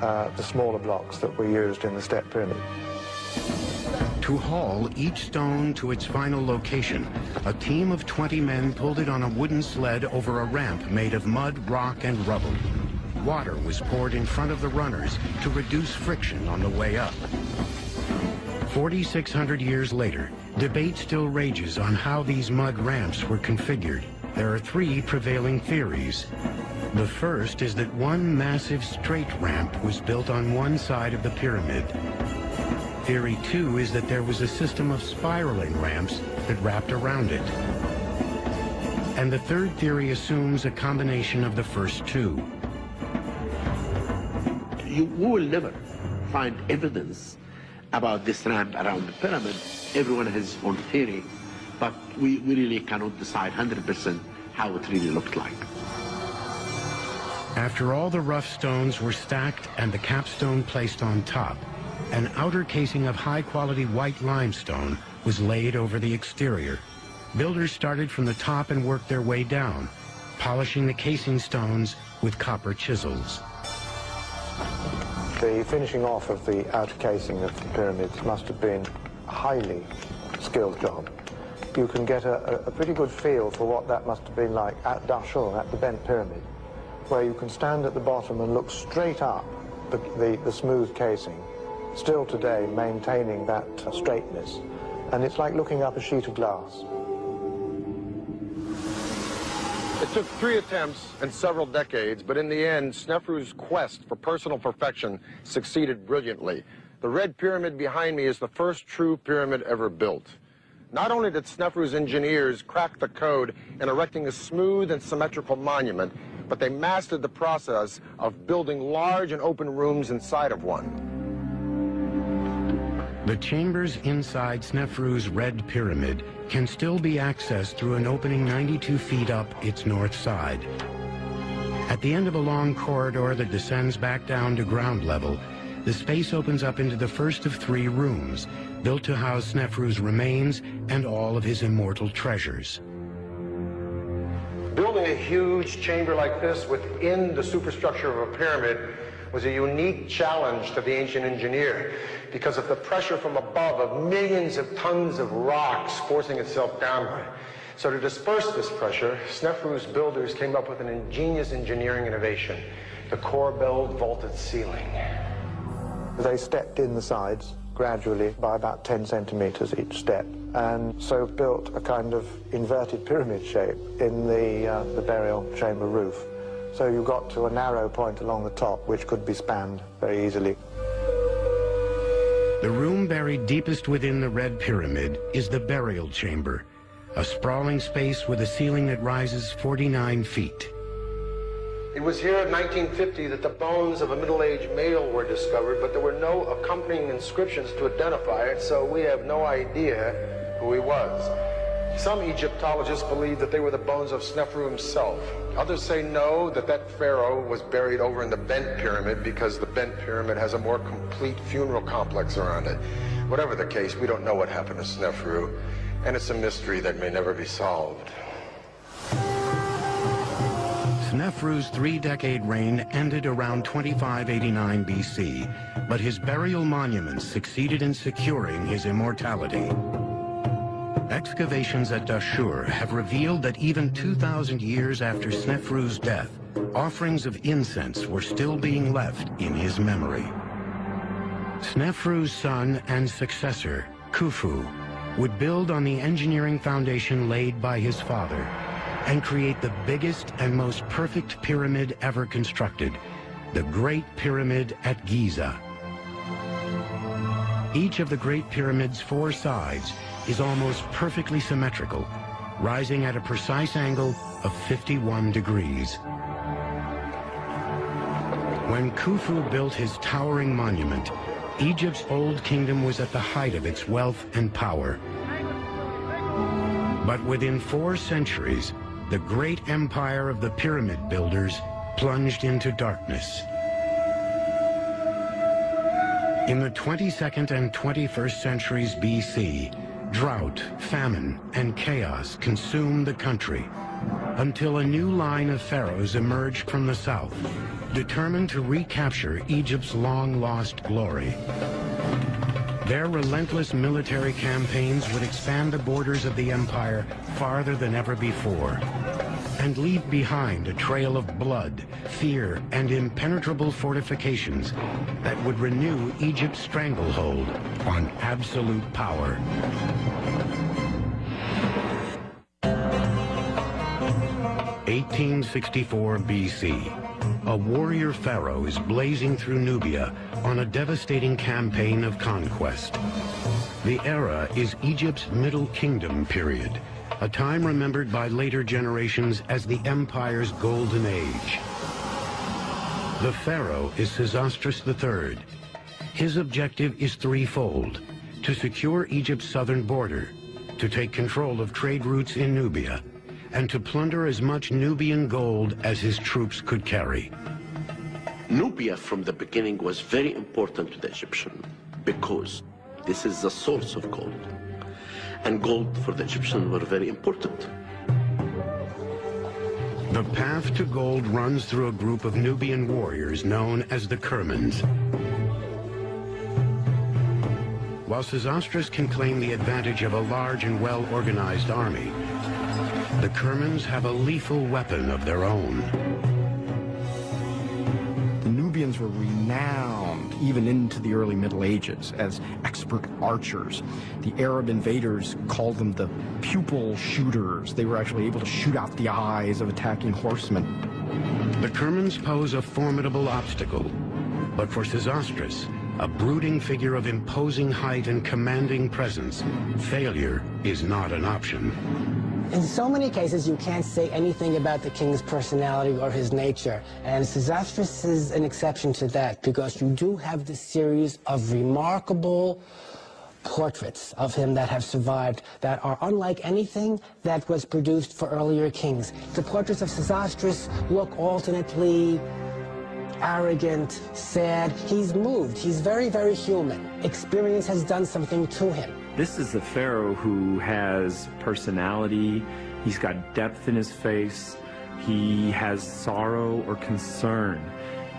the smaller blocks that were used in the Step Pyramid. To haul each stone to its final location, a team of 20 men pulled it on a wooden sled over a ramp made of mud, rock, and rubble. Water was poured in front of the runners to reduce friction on the way up. 4,600 years later, debate still rages on how these mud ramps were configured. There are three prevailing theories. The first is that one massive straight ramp was built on one side of the pyramid. Theory 2 is that there was a system of spiraling ramps that wrapped around it. And the third theory assumes a combination of the first two. We will never find evidence about this ramp around the pyramid. Everyone has his own theory, but we really cannot decide 100% how it really looked like. After all the rough stones were stacked and the capstone placed on top, an outer casing of high-quality white limestone was laid over the exterior. Builders started from the top and worked their way down, polishing the casing stones with copper chisels. The finishing off of the outer casing of the pyramids must have been a highly skilled job. You can get a pretty good feel for what that must have been like at Dahshur, at the bent pyramid, where you can stand at the bottom and look straight up the smooth casing, still today maintaining that straightness. And it's like looking up a sheet of glass. It took 3 attempts and several decades, but in the end, Snefru's quest for personal perfection succeeded brilliantly. The Red Pyramid behind me is the first true pyramid ever built. Not only did Snefru's engineers crack the code in erecting a smooth and symmetrical monument, but they mastered the process of building large and open rooms inside of one. The chambers inside Snefru's Red Pyramid can still be accessed through an opening 92 feet up its north side. At the end of a long corridor that descends back down to ground level, the space opens up into the first of 3 rooms, built to house Snefru's remains and all of his immortal treasures. Building a huge chamber like this within the superstructure of a pyramid was a unique challenge to the ancient engineer because of the pressure from above of millions of tons of rocks forcing itself downward. So to disperse this pressure, Snefru's builders came up with an ingenious engineering innovation, the core-belled vaulted ceiling. They stepped in the sides gradually by about 10 centimeters each step, and so built a kind of inverted pyramid shape in the burial chamber roof. So you got to a narrow point along the top, which could be spanned very easily. The room buried deepest within the Red Pyramid is the burial chamber, a sprawling space with a ceiling that rises 49 feet. It was here in 1950 that the bones of a middle-aged male were discovered, but there were no accompanying inscriptions to identify it, so we have no idea who he was. Some Egyptologists believe that they were the bones of Snefru himself. Others say no, that pharaoh was buried over in the Bent Pyramid because the Bent Pyramid has a more complete funeral complex around it. Whatever the case, we don't know what happened to Snefru, and it's a mystery that may never be solved. Snefru's 3-decade reign ended around 2589 BC, but his burial monuments succeeded in securing his immortality. Excavations at Dahshur have revealed that even 2,000 years after Snefru's death, offerings of incense were still being left in his memory. Snefru's son and successor, Khufu, would build on the engineering foundation laid by his father and create the biggest and most perfect pyramid ever constructed, the Great Pyramid at Giza. Each of the Great Pyramid's 4 sides is almost perfectly symmetrical, rising at a precise angle of 51 degrees. When Khufu built his towering monument, Egypt's old kingdom was at the height of its wealth and power. But within 4 centuries, the great empire of the pyramid builders plunged into darkness. In the 22nd and 21st centuries BC, drought, famine, and chaos consumed the country until a new line of pharaohs emerged from the south, determined to recapture Egypt's long-lost glory. Their relentless military campaigns would expand the borders of the empire farther than ever before and leave behind a trail of blood, fear, and impenetrable fortifications that would renew Egypt's stranglehold on absolute power. (1864 BC). A warrior pharaoh is blazing through Nubia on a devastating campaign of conquest. The era is Egypt's Middle Kingdom period, a time remembered by later generations as the empire's golden age. The pharaoh is Sesostris III. His objective is threefold: to secure Egypt's southern border, to take control of trade routes in Nubia, and to plunder as much Nubian gold as his troops could carry. Nubia from the beginning was very important to the Egyptian because this is the source of gold. And gold for the Egyptians were very important. The path to gold runs through a group of Nubian warriors known as the Kermans. While Sesostris can claim the advantage of a large and well-organized army, the Kermans have a lethal weapon of their own. The Nubians were renowned, even into the early Middle Ages, as expert archers. The Arab invaders called them the pupil shooters. They were actually able to shoot out the eyes of attacking horsemen. The Kermans pose a formidable obstacle, but for Sesostris, a brooding figure of imposing height and commanding presence, failure is not an option. In so many cases, you can't say anything about the king's personality or his nature, and Sesostris is an exception to that, because you do have this series of remarkable portraits of him that have survived that are unlike anything that was produced for earlier kings. The portraits of Sesostris look alternately arrogant, sad. He's moved. He's very, very human. Experience has done something to him. This is a pharaoh who has personality, he's got depth in his face, he has sorrow or concern,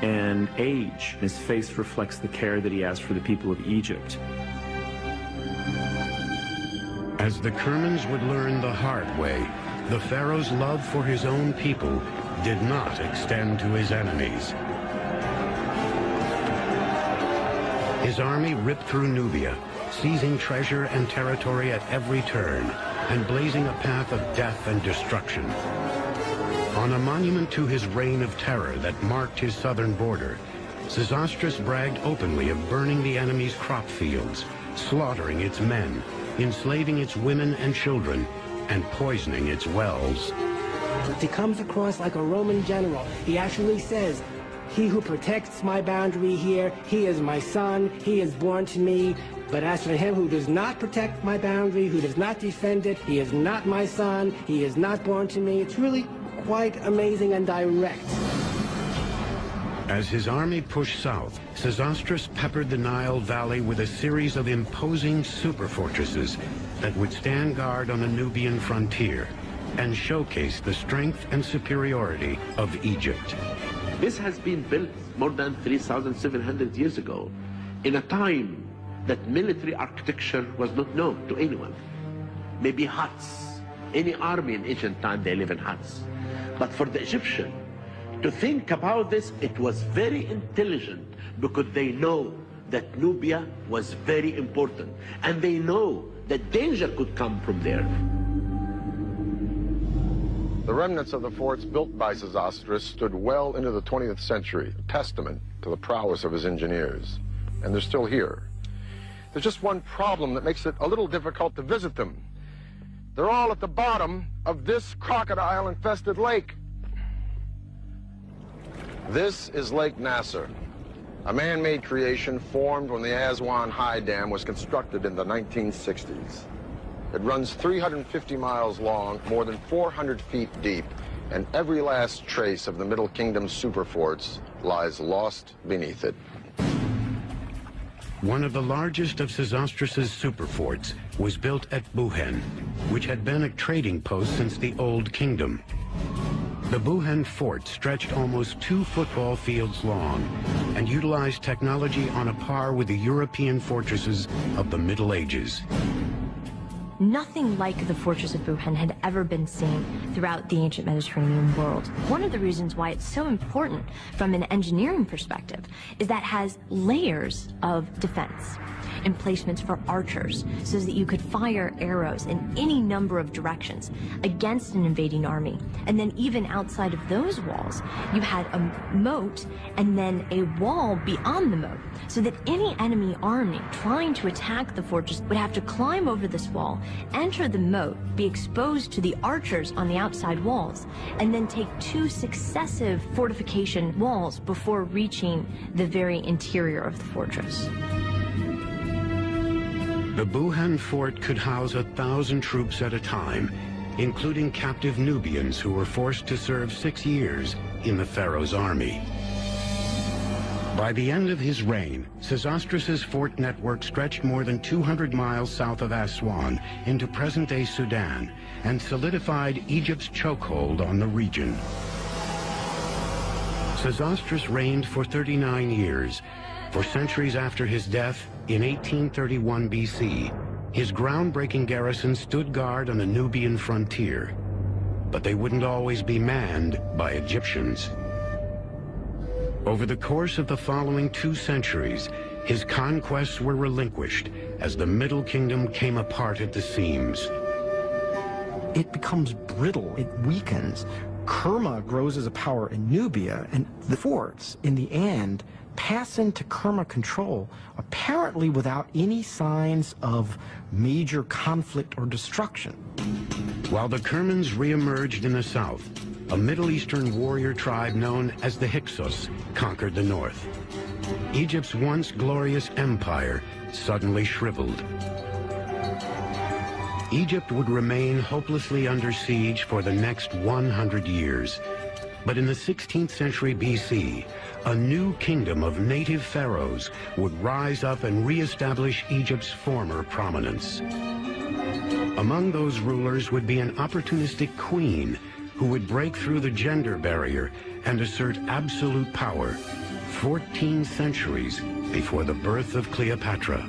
and age. His face reflects the care that he has for the people of Egypt. As the Kermans would learn the hard way, the pharaoh's love for his own people did not extend to his enemies. His army ripped through Nubia, seizing treasure and territory at every turn, and blazing a path of death and destruction. On a monument to his reign of terror that marked his southern border, Sesostris bragged openly of burning the enemy's crop fields, slaughtering its men, enslaving its women and children, and poisoning its wells. He comes across like a Roman general. He actually says, "He who protects my boundary here, he is my son, he is born to me. But as for him who does not protect my boundary, who does not defend it, he is not my son, he is not born to me." It's really quite amazing and direct. As his army pushed south, Sesostris peppered the Nile Valley with a series of imposing superfortresses that would stand guard on the Nubian frontier and showcase the strength and superiority of Egypt. This has been built more than 3,700 years ago, in a time that military architecture was not known to anyone. Maybe huts. Any army in ancient time, they live in huts. But for the Egyptian, to think about this, it was very intelligent, because they know that Nubia was very important, and they know that danger could come from there. The remnants of the forts built by Sesostris stood well into the 20th century, a testament to the prowess of his engineers. And they're still here. There's just one problem that makes it a little difficult to visit them. They're all at the bottom of this crocodile-infested lake. This is Lake Nasser, a man-made creation formed when the Aswan High Dam was constructed in the 1960s. It runs 350 miles long, more than 400 feet deep, and every last trace of the Middle Kingdom's superforts lies lost beneath it. One of the largest of Sesostris' superforts was built at Buhen, which had been a trading post since the Old Kingdom. The Buhen fort stretched almost 2 football fields long and utilized technology on a par with the European fortresses of the Middle Ages. Nothing like the fortress of Buhen had ever been seen throughout the ancient Mediterranean world. One of the reasons why it's so important from an engineering perspective is that it has layers of defense, emplacements for archers, so that you could fire arrows in any number of directions against an invading army. And then even outside of those walls, you had a moat and then a wall beyond the moat, so that any enemy army trying to attack the fortress would have to climb over this wall, enter the moat, be exposed to the archers on the outside walls, and then take 2 successive fortification walls before reaching the very interior of the fortress. The Buhen fort could house 1,000 troops at a time, including captive Nubians who were forced to serve 6 years in the pharaoh's army. By the end of his reign, Sesostris' fort network stretched more than 200 miles south of Aswan into present-day Sudan and solidified Egypt's chokehold on the region. Sesostris reigned for 39 years. For centuries after his death, in 1831 BC, his groundbreaking garrison stood guard on the Nubian frontier. But they wouldn't always be manned by Egyptians. Over the course of the following 2 centuries, his conquests were relinquished as the Middle Kingdom came apart at the seams. It becomes brittle, it weakens. Kerma grows as a power in Nubia, and the forts, in the end, pass into Kerma control, apparently without any signs of major conflict or destruction. While the Kermans re-emerged in the south, a Middle Eastern warrior tribe known as the Hyksos conquered the north. Egypt's once glorious empire suddenly shriveled. Egypt would remain hopelessly under siege for the next 100 years. But in the 16th century BC, a new kingdom of native pharaohs would rise up and re-establish Egypt's former prominence. Among those rulers would be an opportunistic queen who would break through the gender barrier and assert absolute power 14 centuries before the birth of Cleopatra.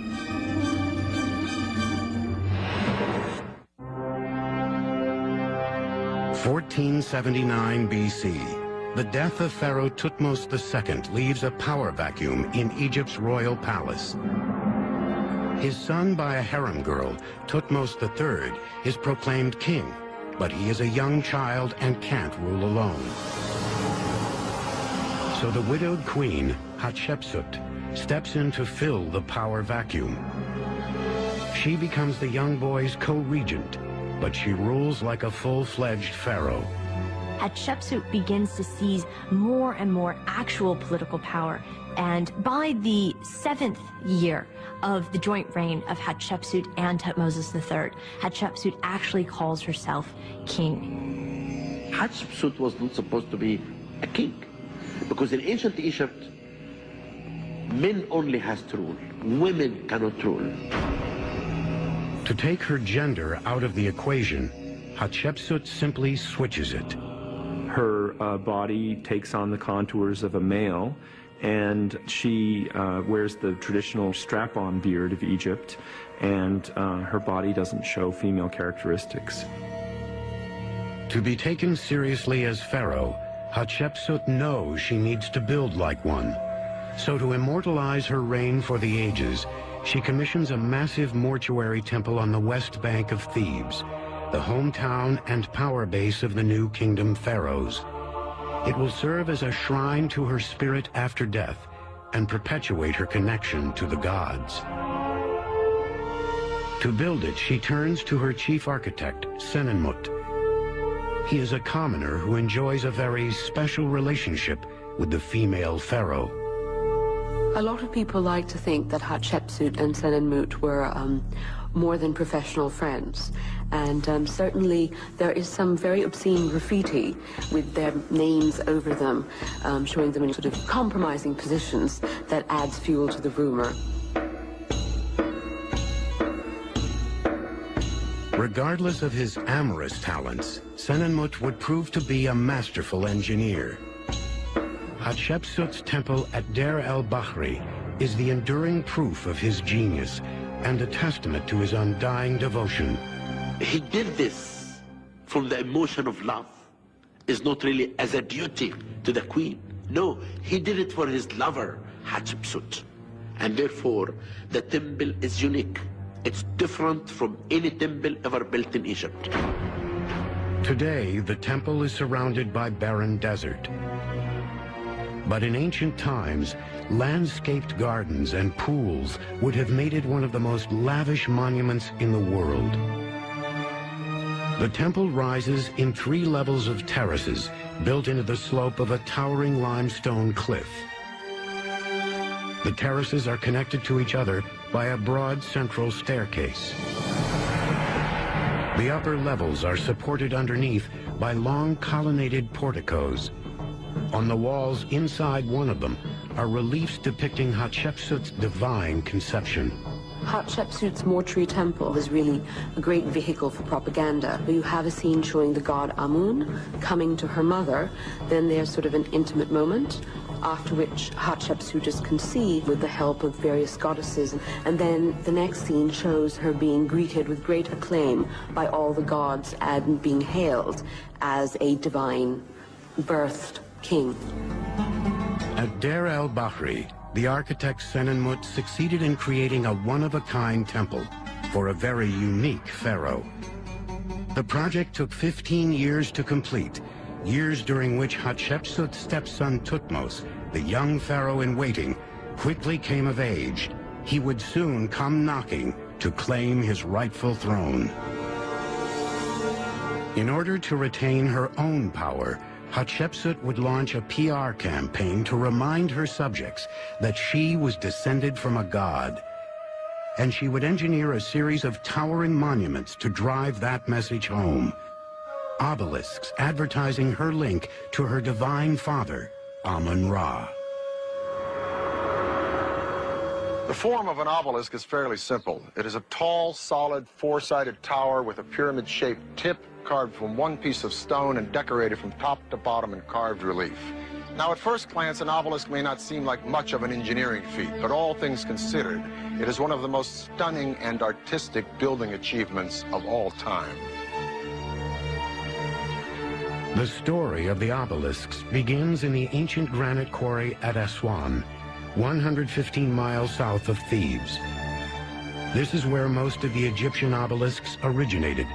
(1479 BC), the death of Pharaoh Thutmose II leaves a power vacuum in Egypt's royal palace. His son by a harem girl, Thutmose III, is proclaimed king, but he is a young child and can't rule alone. So the widowed queen, Hatshepsut, steps in to fill the power vacuum. She becomes the young boy's co-regent, but she rules like a full-fledged pharaoh. Hatshepsut begins to seize more and more actual political power, and by the 7th year of the joint reign of Hatshepsut and Thutmose III, Hatshepsut actually calls herself king. Hatshepsut was not supposed to be a king, because in ancient Egypt, men only has to rule, women cannot rule. To take her gender out of the equation, Hatshepsut simply switches it. Her body takes on the contours of a male, and she wears the traditional strap-on beard of Egypt, and her body doesn't show female characteristics. To be taken seriously as pharaoh, Hatshepsut knows she needs to build like one. So to immortalize her reign for the ages, she commissions a massive mortuary temple on the west bank of Thebes, the hometown and power base of the new kingdom pharaohs. It will serve as a shrine to her spirit after death and perpetuate her connection to the gods. To build it, she turns to her chief architect, Senenmut. He is a commoner who enjoys a very special relationship with the female pharaoh. A lot of people like to think that Hatshepsut and Senenmut were more than professional friends. And certainly there is some very obscene graffiti with their names over them, showing them in sort of compromising positions that adds fuel to the rumor. Regardless of his amorous talents, Senenmut would prove to be a masterful engineer. Hatshepsut's temple at Deir el-Bahri is the enduring proof of his genius and a testament to his undying devotion. He did this from the emotion of love. It's not really as a duty to the queen. No, he did it for his lover, Hatshepsut. And therefore, the temple is unique. It's different from any temple ever built in Egypt. Today, the temple is surrounded by barren desert. But in ancient times, landscaped gardens and pools would have made it one of the most lavish monuments in the world. The temple rises in 3 levels of terraces built into the slope of a towering limestone cliff. The terraces are connected to each other by a broad central staircase. The upper levels are supported underneath by long colonnaded porticos. On the walls inside one of them, are reliefs depicting Hatshepsut's divine conception. Hatshepsut's mortuary temple is really a great vehicle for propaganda. You have a scene showing the god Amun coming to her mother. Then there's sort of an intimate moment, after which Hatshepsut is conceived with the help of various goddesses. And then the next scene shows her being greeted with great acclaim by all the gods and being hailed as a divine birthed king. At Deir el-Bahri, the architect Senenmut succeeded in creating a one-of-a-kind temple for a very unique pharaoh. The project took 15 years to complete, years during which Hatshepsut's stepson Thutmose, the young pharaoh in waiting, quickly came of age. He would soon come knocking to claim his rightful throne. In order to retain her own power, Hatshepsut would launch a PR campaign to remind her subjects that she was descended from a god. And she would engineer a series of towering monuments to drive that message home. Obelisks advertising her link to her divine father, Amun-Ra. The form of an obelisk is fairly simple. It is a tall, solid, four-sided tower with a pyramid-shaped tip carved from one piece of stone and decorated from top to bottom in carved relief. Now, at first glance, an obelisk may not seem like much of an engineering feat, but all things considered, it is one of the most stunning and artistic building achievements of all time. The story of the obelisks begins in the ancient granite quarry at Aswan, 115 miles south of Thebes. This is where most of the Egyptian obelisks originated,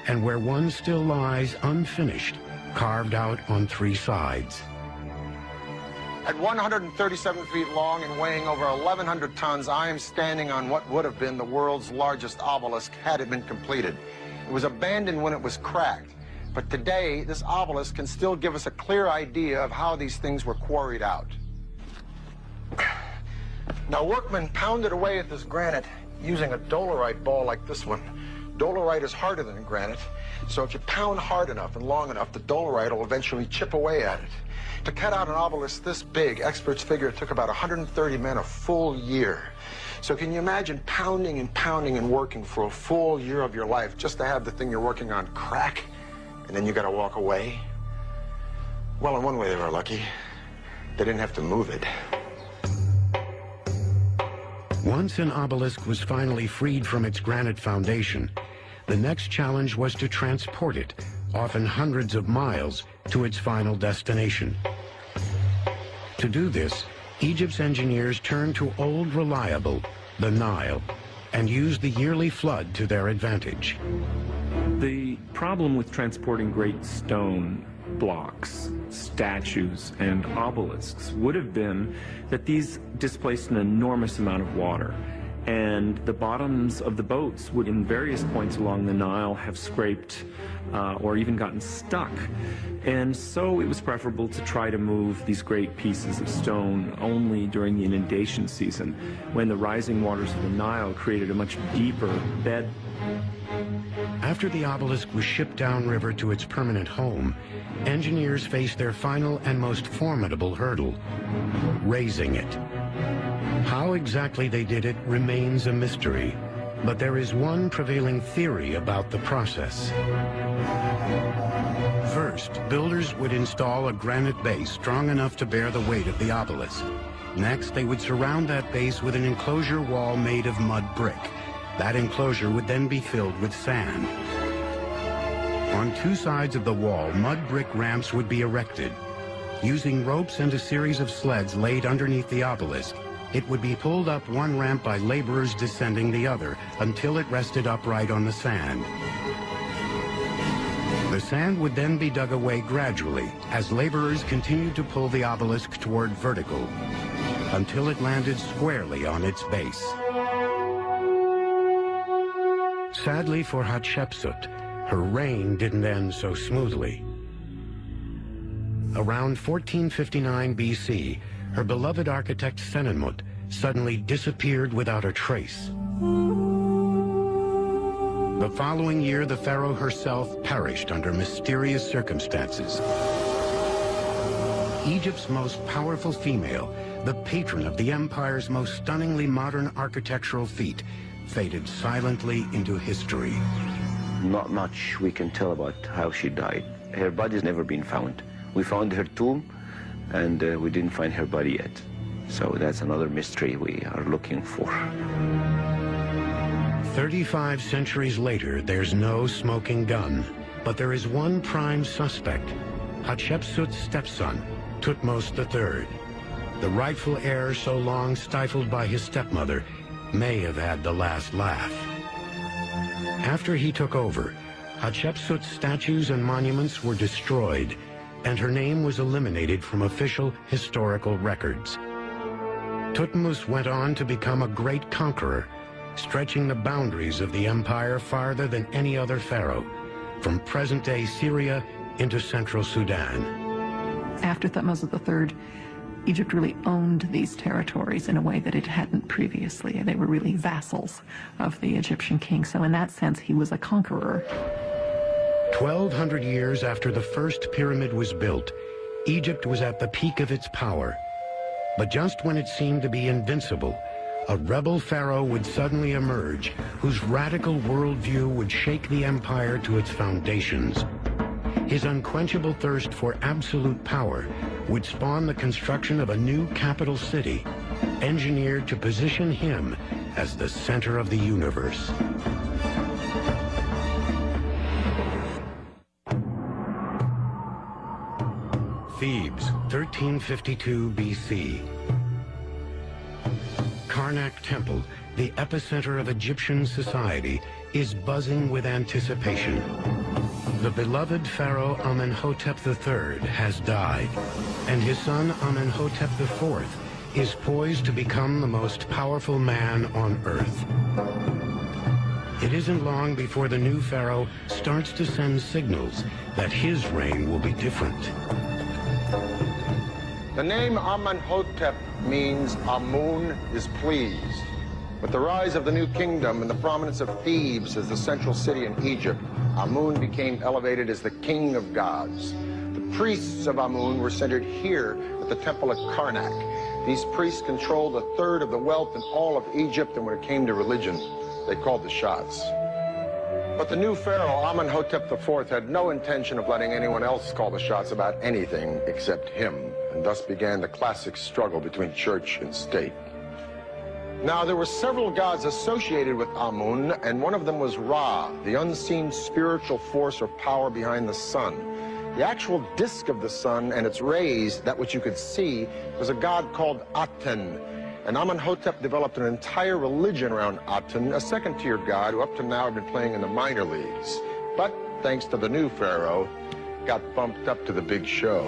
and where one still lies unfinished, carved out on 3 sides. At 137 feet long and weighing over 1,100 tons, I am standing on what would have been the world's largest obelisk had it been completed. It was abandoned when it was cracked, but today this obelisk can still give us a clear idea of how these things were quarried out. Now, workmen pounded away at this granite using a dolerite ball like this one. Dolerite is harder than granite, so if you pound hard enough and long enough, the dolerite will eventually chip away at it. To cut out an obelisk this big, experts figure it took about 130 men a full year. So can you imagine pounding and pounding and working for a full year of your life just to have the thing you're working on crack, and then you gotta walk away? Well, in one way they were lucky. They didn't have to move it. Once an obelisk was finally freed from its granite foundation, the next challenge was to transport it, often hundreds of miles, to its final destination. To do this, Egypt's engineers turned to old reliable, the Nile, and used the yearly flood to their advantage. The problem with transporting great stone blocks, statues, and obelisks would have been that these displaced an enormous amount of water, and the bottoms of the boats would, in various points along the Nile, have scraped or even gotten stuck. And so it was preferable to try to move these great pieces of stone only during the inundation season, when the rising waters of the Nile created a much deeper bed. After the obelisk was shipped downriver to its permanent home, engineers faced their final and most formidable hurdle: raising it. How exactly they did it remains a mystery, but there is one prevailing theory about the process. First, builders would install a granite base strong enough to bear the weight of the obelisk. Next, they would surround that base with an enclosure wall made of mud brick. That enclosure would then be filled with sand. On 2 sides of the wall, mud brick ramps would be erected. Using ropes and a series of sleds laid underneath the obelisk, it would be pulled up one ramp by laborers descending the other until it rested upright on the sand. The sand would then be dug away gradually as laborers continued to pull the obelisk toward vertical until it landed squarely on its base. Sadly for Hatshepsut, her reign didn't end so smoothly. Around 1459 BC, her beloved architect Senenmut suddenly disappeared without a trace. The following year, the pharaoh herself perished under mysterious circumstances. Egypt's most powerful female, the patron of the empire's most stunningly modern architectural feat, faded silently into history. Not much we can tell about how she died. Her body's never been found. We found her tomb, and we didn't find her body yet. So that's another mystery we are looking for. 35 centuries later, there's no smoking gun, but there is one prime suspect, Hatshepsut's stepson, Thutmose III. The rightful heir so long stifled by his stepmother may have had the last laugh. After he took over, Hatshepsut's statues and monuments were destroyed, and her name was eliminated from official historical records. Thutmose went on to become a great conqueror, stretching the boundaries of the empire farther than any other pharaoh, from present-day Syria into central Sudan. After Thutmose III, Egypt really owned these territories in a way that it hadn't previously. They were really vassals of the Egyptian king. So in that sense, he was a conqueror. 1,200 years after the first pyramid was built, Egypt was at the peak of its power. But just when it seemed to be invincible, a rebel pharaoh would suddenly emerge, whose radical worldview would shake the empire to its foundations. His unquenchable thirst for absolute power would spawn the construction of a new capital city, engineered to position him as the center of the universe. Thebes, 1352 BC. Karnak Temple, the epicenter of Egyptian society, is buzzing with anticipation. The beloved pharaoh Amenhotep III has died, and his son Amenhotep IV is poised to become the most powerful man on earth. It isn't long before the new pharaoh starts to send signals that his reign will be different. The name Amenhotep means Amun is pleased. With the rise of the new kingdom and the prominence of Thebes as the central city in Egypt, Amun became elevated as the king of gods. The priests of Amun were centered here at the temple at Karnak. These priests controlled a third of the wealth in all of Egypt, and when it came to religion, they called the shots. But the new pharaoh, Amenhotep IV, had no intention of letting anyone else call the shots about anything except him, and thus began the classic struggle between church and state. Now, there were several gods associated with Amun, and one of them was Ra, the unseen spiritual force or power behind the sun. The actual disk of the sun and its rays, that which you could see, was a god called Aten. And Amenhotep developed an entire religion around Aten, a second-tier god who up to now had been playing in the minor leagues. But, thanks to the new pharaoh, got bumped up to the big show.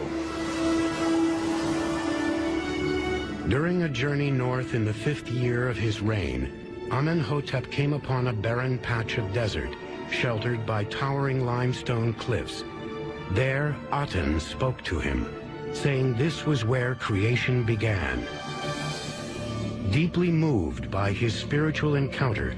During a journey north in the 5th year of his reign, Amenhotep came upon a barren patch of desert, sheltered by towering limestone cliffs. There, Aten spoke to him, saying this was where creation began. Deeply moved by his spiritual encounter,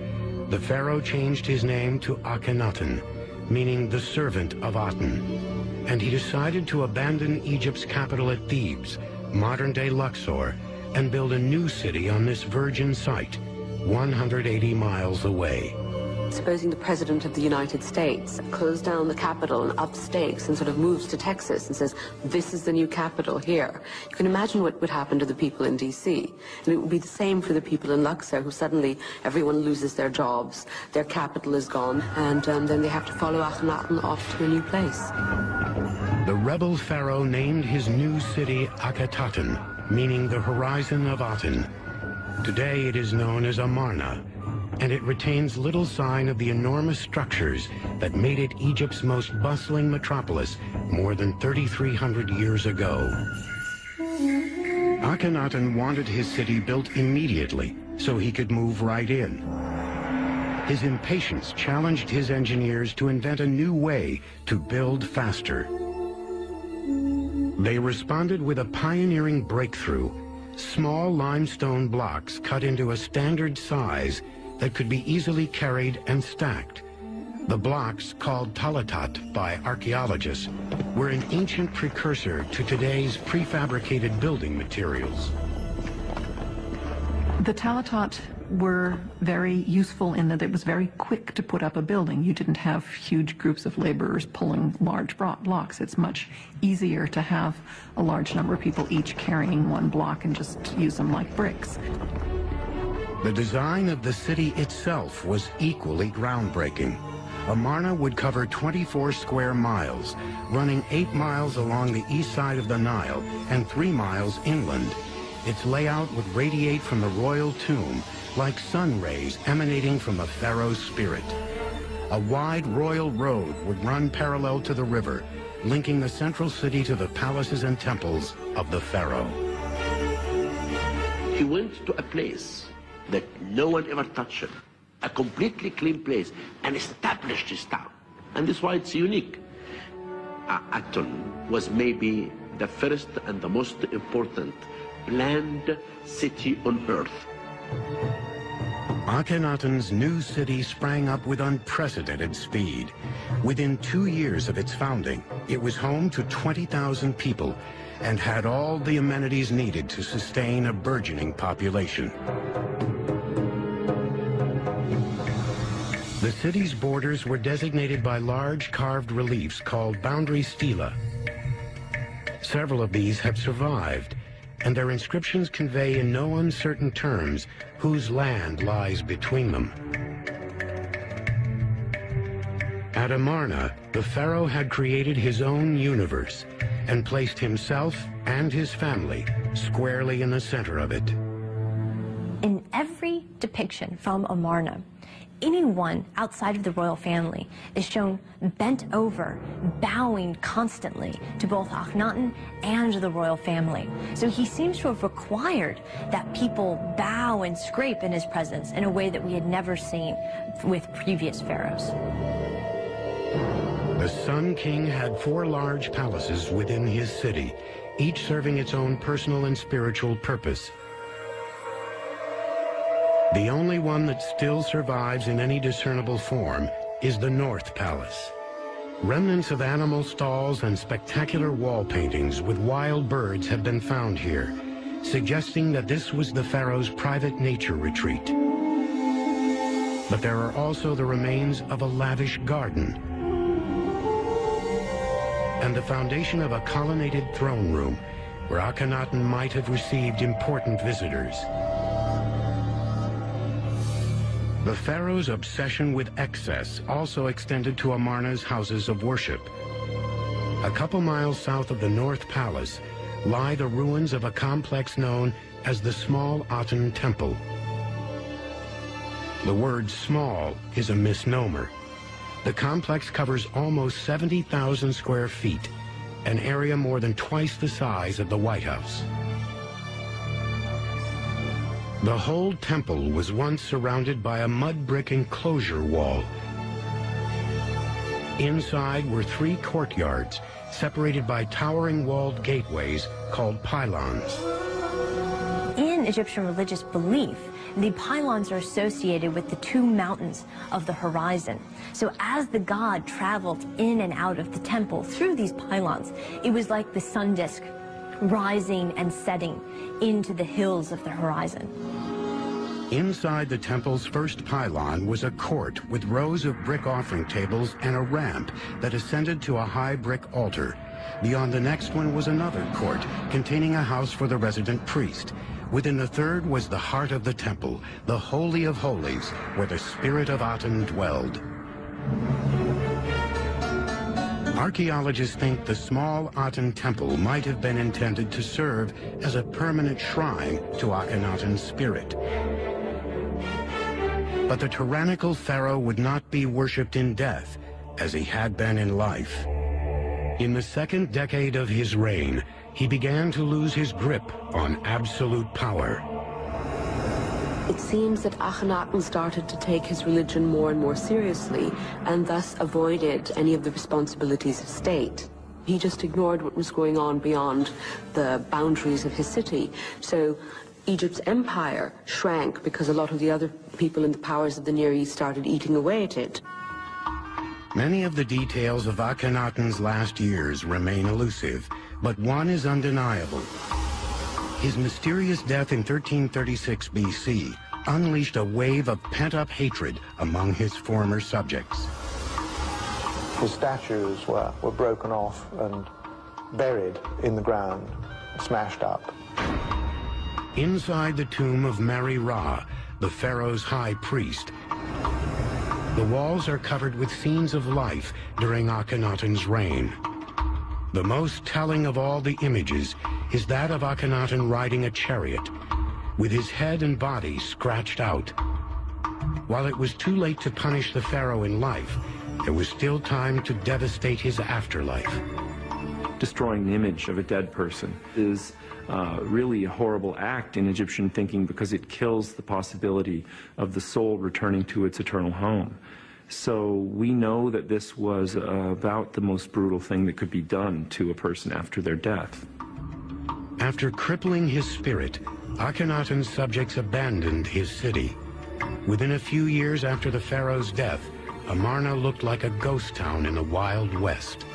the pharaoh changed his name to Akhenaten, meaning the servant of Aten, and he decided to abandon Egypt's capital at Thebes, modern-day Luxor, and build a new city on this virgin site, 180 miles away. Supposing the President of the United States closed down the capital and up stakes and sort of moves to Texas and says, this is the new capital here. You can imagine what would happen to the people in D.C. And it would be the same for the people in Luxor, who suddenly everyone loses their jobs, their capital is gone, and then they have to follow Akhenaten off to a new place. The rebel pharaoh named his new city Akhetaten, meaning the horizon of Aten. Today it is known as Amarna, and it retains little sign of the enormous structures that made it Egypt's most bustling metropolis more than 3,300 years ago. Akhenaten wanted his city built immediately so he could move right in. His impatience challenged his engineers to invent a new way to build faster. They responded with a pioneering breakthrough: small limestone blocks cut into a standard size that could be easily carried and stacked. The blocks, called talatat by archaeologists, were an ancient precursor to today's prefabricated building materials. The Talatot were very useful in that it was very quick to put up a building. You didn't have huge groups of laborers pulling large blocks. It's much easier to have a large number of people each carrying one block and just use them like bricks. The design of the city itself was equally groundbreaking. Amarna would cover 24 square miles, running 8 miles along the east side of the Nile and 3 miles inland. Its layout would radiate from the royal tomb like sun rays emanating from the pharaoh's spirit. A wide royal road would run parallel to the river, linking the central city to the palaces and temples of the pharaoh. He went to a place that no one ever touched, a completely clean place, and established his town. And that's why it's unique. Aton was maybe the first and the most important planned city on earth. Akhenaten's new city sprang up with unprecedented speed. Within 2 years of its founding, it was home to 20,000 people and had all the amenities needed to sustain a burgeoning population. The city's borders were designated by large carved reliefs called boundary stela. Several of these have survived, and their inscriptions convey in no uncertain terms whose land lies between them. At Amarna, the pharaoh had created his own universe and placed himself and his family squarely in the center of it. In every depiction from Amarna, anyone outside of the royal family is shown bent over, bowing constantly to both Akhenaten and the royal family. So he seems to have required that people bow and scrape in his presence in a way that we had never seen with previous pharaohs. The Sun King had 4 large palaces within his city, each serving its own personal and spiritual purpose. The only one that still survives in any discernible form is the North Palace. Remnants of animal stalls and spectacular wall paintings with wild birds have been found here, suggesting that this was the pharaoh's private nature retreat. But there are also the remains of a lavish garden and the foundation of a colonnaded throne room where Akhenaten might have received important visitors. The pharaoh's obsession with excess also extended to Amarna's houses of worship. A couple miles south of the North Palace lie the ruins of a complex known as the Small Aten Temple. The word small is a misnomer. The complex covers almost 70,000 square feet, an area more than twice the size of the White House. The whole temple was once surrounded by a mud brick enclosure wall. Inside were 3 courtyards, separated by towering walled gateways called pylons. In Egyptian religious belief, the pylons are associated with the 2 mountains of the horizon. So as the god traveled in and out of the temple through these pylons, it was like the sun disk rising and setting into the hills of the horizon. Inside the temple's first pylon was a court with rows of brick offering tables and a ramp that ascended to a high brick altar. Beyond the next one was another court containing a house for the resident priest. Within the third was the heart of the temple, the Holy of Holies, where the spirit of Aten dwelled. Archaeologists think the Small Aten Temple might have been intended to serve as a permanent shrine to Akhenaten's spirit. But the tyrannical pharaoh would not be worshipped in death, as he had been in life. In the 2nd decade of his reign, he began to lose his grip on absolute power. It seems that Akhenaten started to take his religion more and more seriously, and thus avoided any of the responsibilities of state. He just ignored what was going on beyond the boundaries of his city. So Egypt's empire shrank because a lot of the other people in the powers of the Near East started eating away at it. Many of the details of Akhenaten's last years remain elusive, but one is undeniable. His mysterious death in 1336 BC unleashed a wave of pent-up hatred among his former subjects. His statues were broken off and buried in the ground, smashed up. Inside the tomb of Meri-Ra, the pharaoh's high priest, the walls are covered with scenes of life during Akhenaten's reign. The most telling of all the images is that of Akhenaten riding a chariot, with his head and body scratched out. While it was too late to punish the pharaoh in life, there was still time to devastate his afterlife. Destroying the image of a dead person is really a horrible act in Egyptian thinking because it kills the possibility of the soul returning to its eternal home. So we know that this was about the most brutal thing that could be done to a person after their death. After crippling his spirit, Akhenaten's subjects abandoned his city. Within a few years after the pharaoh's death, Amarna looked like a ghost town in the Wild West.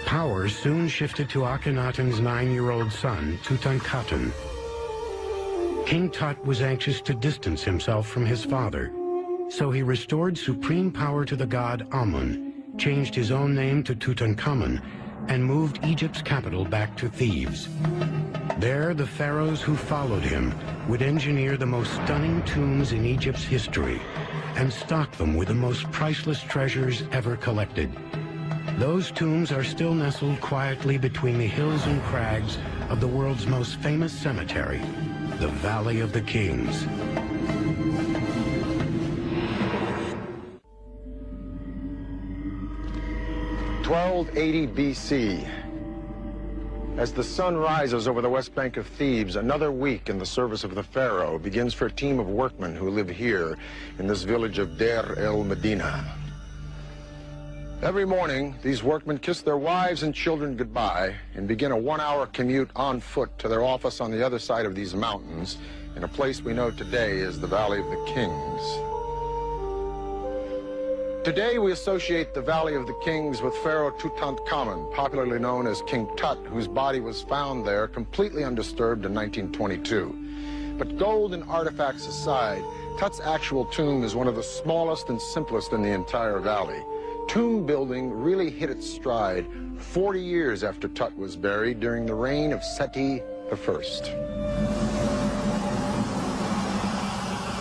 Power soon shifted to Akhenaten's 9-year-old son, Tutankhaten. King Tut was anxious to distance himself from his father, so he restored supreme power to the god Amun, changed his own name to Tutankhamun, and moved Egypt's capital back to Thebes. There, the pharaohs who followed him would engineer the most stunning tombs in Egypt's history and stock them with the most priceless treasures ever collected. Those tombs are still nestled quietly between the hills and crags of the world's most famous cemetery, the Valley of the Kings. (1280 BC). As the sun rises over the west bank of Thebes, another week in the service of the pharaoh begins for a team of workmen who live here in this village of Deir el-Medina. Every morning, these workmen kiss their wives and children goodbye and begin a 1-hour commute on foot to their office on the other side of these mountains in a place we know today as the Valley of the Kings. Today, we associate the Valley of the Kings with Pharaoh Tutankhamun, popularly known as King Tut, whose body was found there completely undisturbed in 1922. But gold and artifacts aside, Tut's actual tomb is one of the smallest and simplest in the entire valley. Tomb building really hit its stride 40 years after Tut was buried during the reign of Seti I.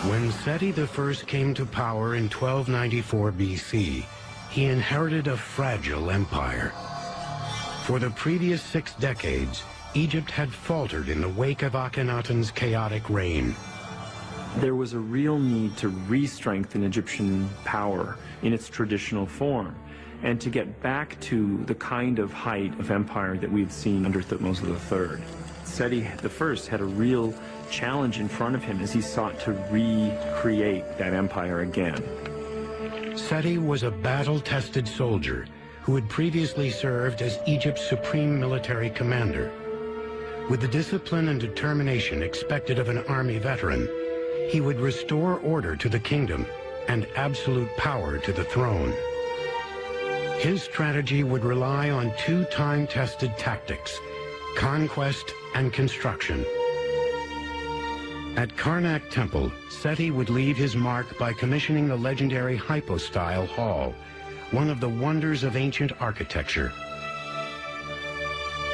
When Seti I came to power in 1294 BC, he inherited a fragile empire. For the previous 6 decades, Egypt had faltered in the wake of Akhenaten's chaotic reign. There was a real need to re-strengthen Egyptian power in its traditional form and to get back to the kind of height of empire that we've seen under Thutmose III. Seti I had a real challenge in front of him as he sought to recreate that empire again. Seti was a battle-tested soldier who had previously served as Egypt's supreme military commander. With the discipline and determination expected of an army veteran, he would restore order to the kingdom and absolute power to the throne. His strategy would rely on 2 time-tested tactics: conquest and construction. At Karnak Temple, Seti would leave his mark by commissioning the legendary hypostyle hall, one of the wonders of ancient architecture.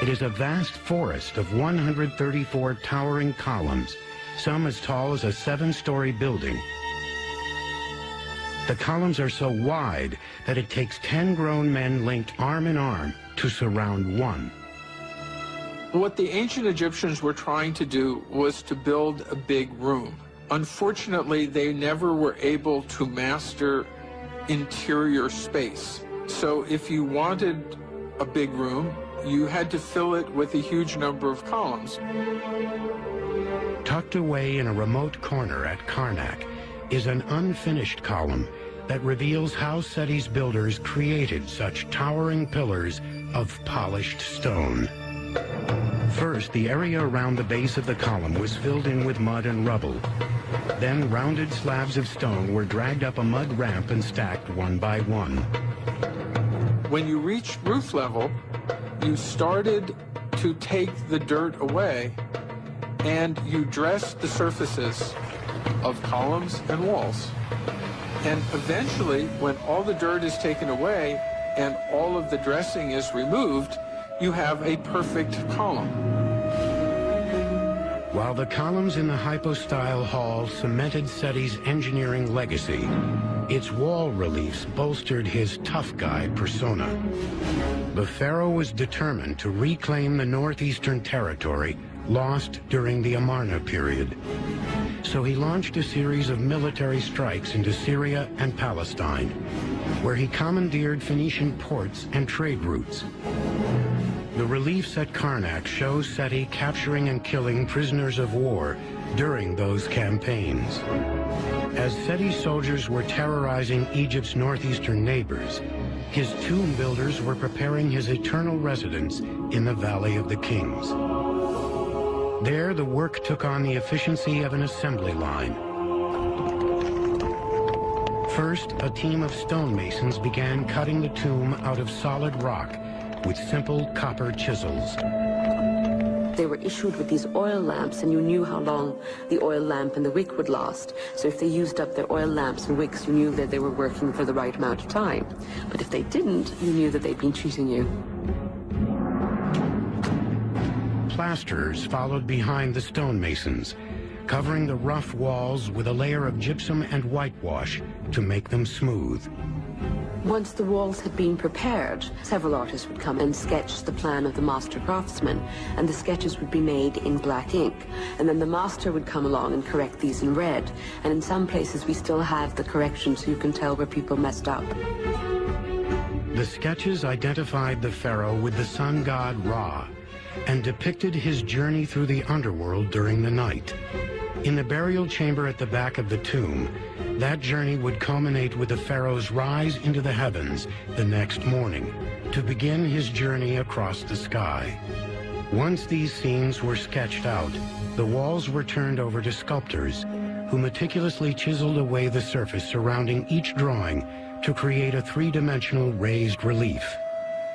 It is a vast forest of 134 towering columns, some as tall as a 7-story building. The columns are so wide that it takes 10 grown men linked arm in arm to surround one. What the ancient Egyptians were trying to do was to build a big room. Unfortunately, they never were able to master interior space. So if you wanted a big room, you had to fill it with a huge number of columns. Tucked away in a remote corner at Karnak is an unfinished column that reveals how Seti's builders created such towering pillars of polished stone. First, the area around the base of the column was filled in with mud and rubble. Then rounded slabs of stone were dragged up a mud ramp and stacked one by one. When you reached roof level, you started to take the dirt away, and you dress the surfaces of columns and walls. And eventually, when all the dirt is taken away and all of the dressing is removed, you have a perfect column. While the columns in the hypostyle hall cemented Seti's engineering legacy, its wall reliefs bolstered his tough guy persona. The pharaoh was determined to reclaim the northeastern territory lost during the Amarna period. So he launched a series of military strikes into Syria and Palestine, where he commandeered Phoenician ports and trade routes. The reliefs at Karnak show Seti capturing and killing prisoners of war during those campaigns. As Seti's soldiers were terrorizing Egypt's northeastern neighbors, his tomb builders were preparing his eternal residence in the Valley of the Kings. There, the work took on the efficiency of an assembly line. First, a team of stonemasons began cutting the tomb out of solid rock with simple copper chisels. They were issued with these oil lamps, and you knew how long the oil lamp and the wick would last. So if they used up their oil lamps and wicks, you knew that they were working for the right amount of time. But if they didn't, you knew that they'd been cheating you. Plasterers followed behind the stonemasons, covering the rough walls with a layer of gypsum and whitewash to make them smooth. Once the walls had been prepared, several artists would come and sketch the plan of the master craftsman, and the sketches would be made in black ink. And then the master would come along and correct these in red. And in some places we still have the correction, so you can tell where people messed up. The sketches identified the pharaoh with the sun god Ra and depicted his journey through the underworld during the night. In the burial chamber at the back of the tomb, that journey would culminate with the pharaoh's rise into the heavens the next morning to begin his journey across the sky. Once these scenes were sketched out, the walls were turned over to sculptors who meticulously chiseled away the surface surrounding each drawing to create a three-dimensional raised relief.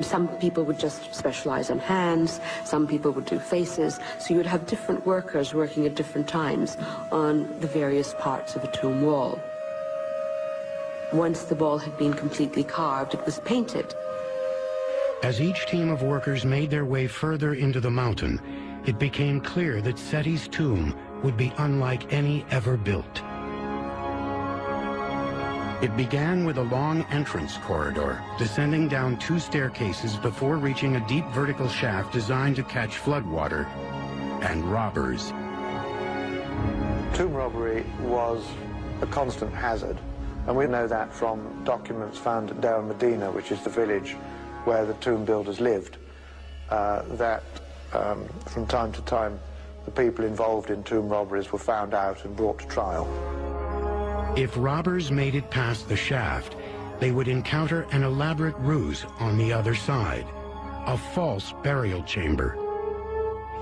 Some people would just specialize on hands, some people would do faces, so you would have different workers working at different times on the various parts of a tomb wall. Once the wall had been completely carved, it was painted. As each team of workers made their way further into the mountain, it became clear that Seti's tomb would be unlike any ever built. It began with a long entrance corridor, descending down 2 staircases before reaching a deep vertical shaft designed to catch floodwater and robbers. Tomb robbery was a constant hazard, and we know that from documents found at Deir Medina, which is the village where the tomb builders lived, that from time to time the people involved in tomb robberies were found out and brought to trial. If robbers made it past the shaft, they would encounter an elaborate ruse on the other side, a false burial chamber.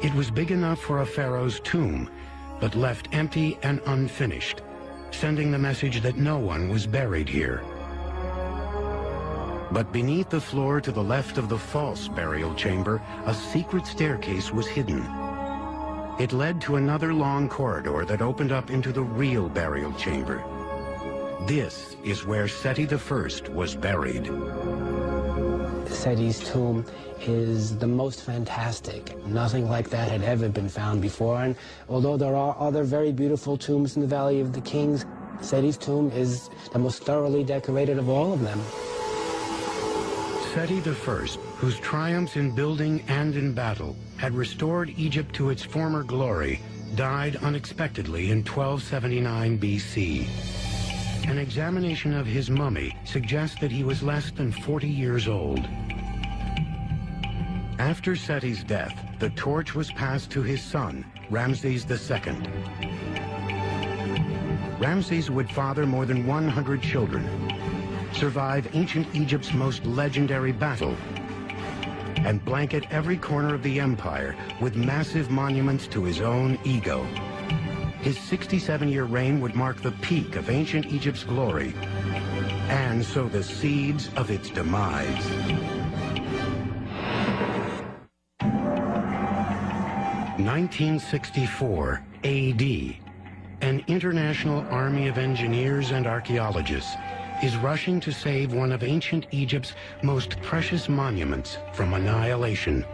It was big enough for a pharaoh's tomb, but left empty and unfinished, sending the message that no one was buried here. But beneath the floor to the left of the false burial chamber, a secret staircase was hidden. It led to another long corridor that opened up into the real burial chamber. This is where Seti I was buried. Seti's tomb is the most fantastic. Nothing like that had ever been found before. And although there are other very beautiful tombs in the Valley of the Kings, Seti's tomb is the most thoroughly decorated of all of them. Seti I, whose triumphs in building and in battle had restored Egypt to its former glory, died unexpectedly in 1279 BC. An examination of his mummy suggests that he was less than 40 years old. After Seti's death, the torch was passed to his son, Ramses II. Ramses would father more than 100 children, survive ancient Egypt's most legendary battle, and blanket every corner of the empire with massive monuments to his own ego. His 67-year reign would mark the peak of ancient Egypt's glory, and sow the seeds of its demise. 1964 AD, an international army of engineers and archaeologists is rushing to save one of ancient Egypt's most precious monuments from annihilation.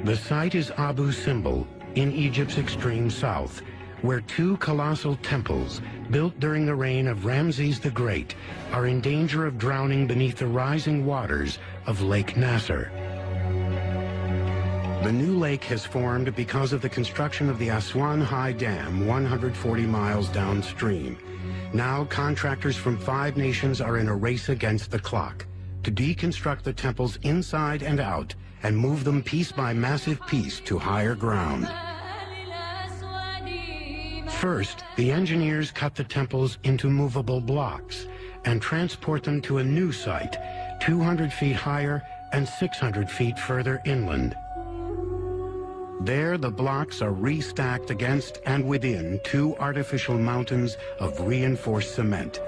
The site is Abu Simbel in Egypt's extreme south, where two colossal temples built during the reign of Ramses the Great are in danger of drowning beneath the rising waters of Lake Nasser. The new lake has formed because of the construction of the Aswan High Dam 140 miles downstream. Now contractors from 5 nations are in a race against the clock to deconstruct the temples inside and out and move them piece by massive piece to higher ground. First, the engineers cut the temples into movable blocks and transport them to a new site 200 feet higher and 600 feet further inland. There, the blocks are restacked against and within 2 artificial mountains of reinforced cement.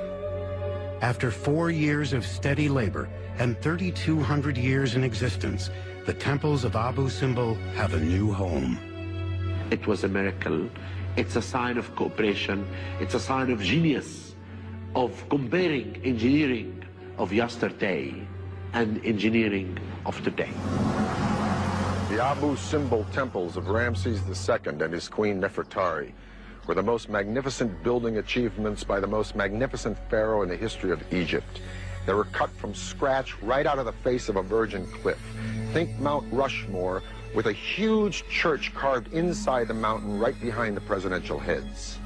After 4 years of steady labor and 3,200 years in existence, the temples of Abu Simbel have a new home. It was a miracle. It's a sign of cooperation. It's a sign of genius, of comparing engineering of yesterday and engineering of today. The Abu Simbel temples of Ramses II and his queen Nefertari were the most magnificent building achievements by the most magnificent pharaoh in the history of Egypt. They were cut from scratch right out of the face of a virgin cliff. Think Mount Rushmore with a huge church carved inside the mountain right behind the presidential heads.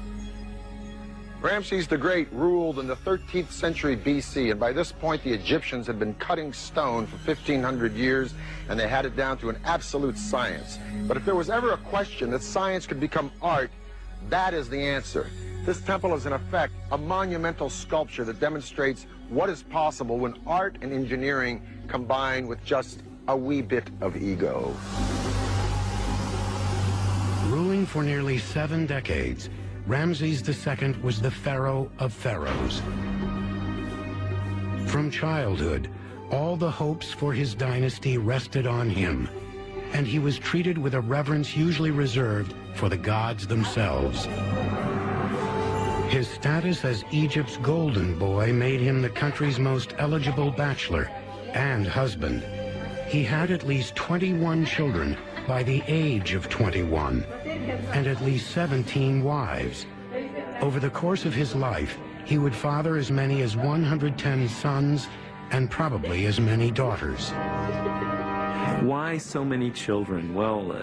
Ramses the Great ruled in the 13th century BC, and by this point the Egyptians had been cutting stone for 1,500 years, and they had it down to an absolute science. But if there was ever a question that science could become art, that is the answer. This temple is in effect a monumental sculpture that demonstrates what is possible when art and engineering combine with just a wee bit of ego. Ruling for nearly 7 decades, Ramses II was the pharaoh of pharaohs. From childhood, all the hopes for his dynasty rested on him, and he was treated with a reverence usually reserved for the gods themselves. His status as Egypt's golden boy made him the country's most eligible bachelor and husband. He had at least 21 children by the age of 21, and at least 17 wives. Over the course of his life, he would father as many as 110 sons and probably as many daughters. Why so many children? Well,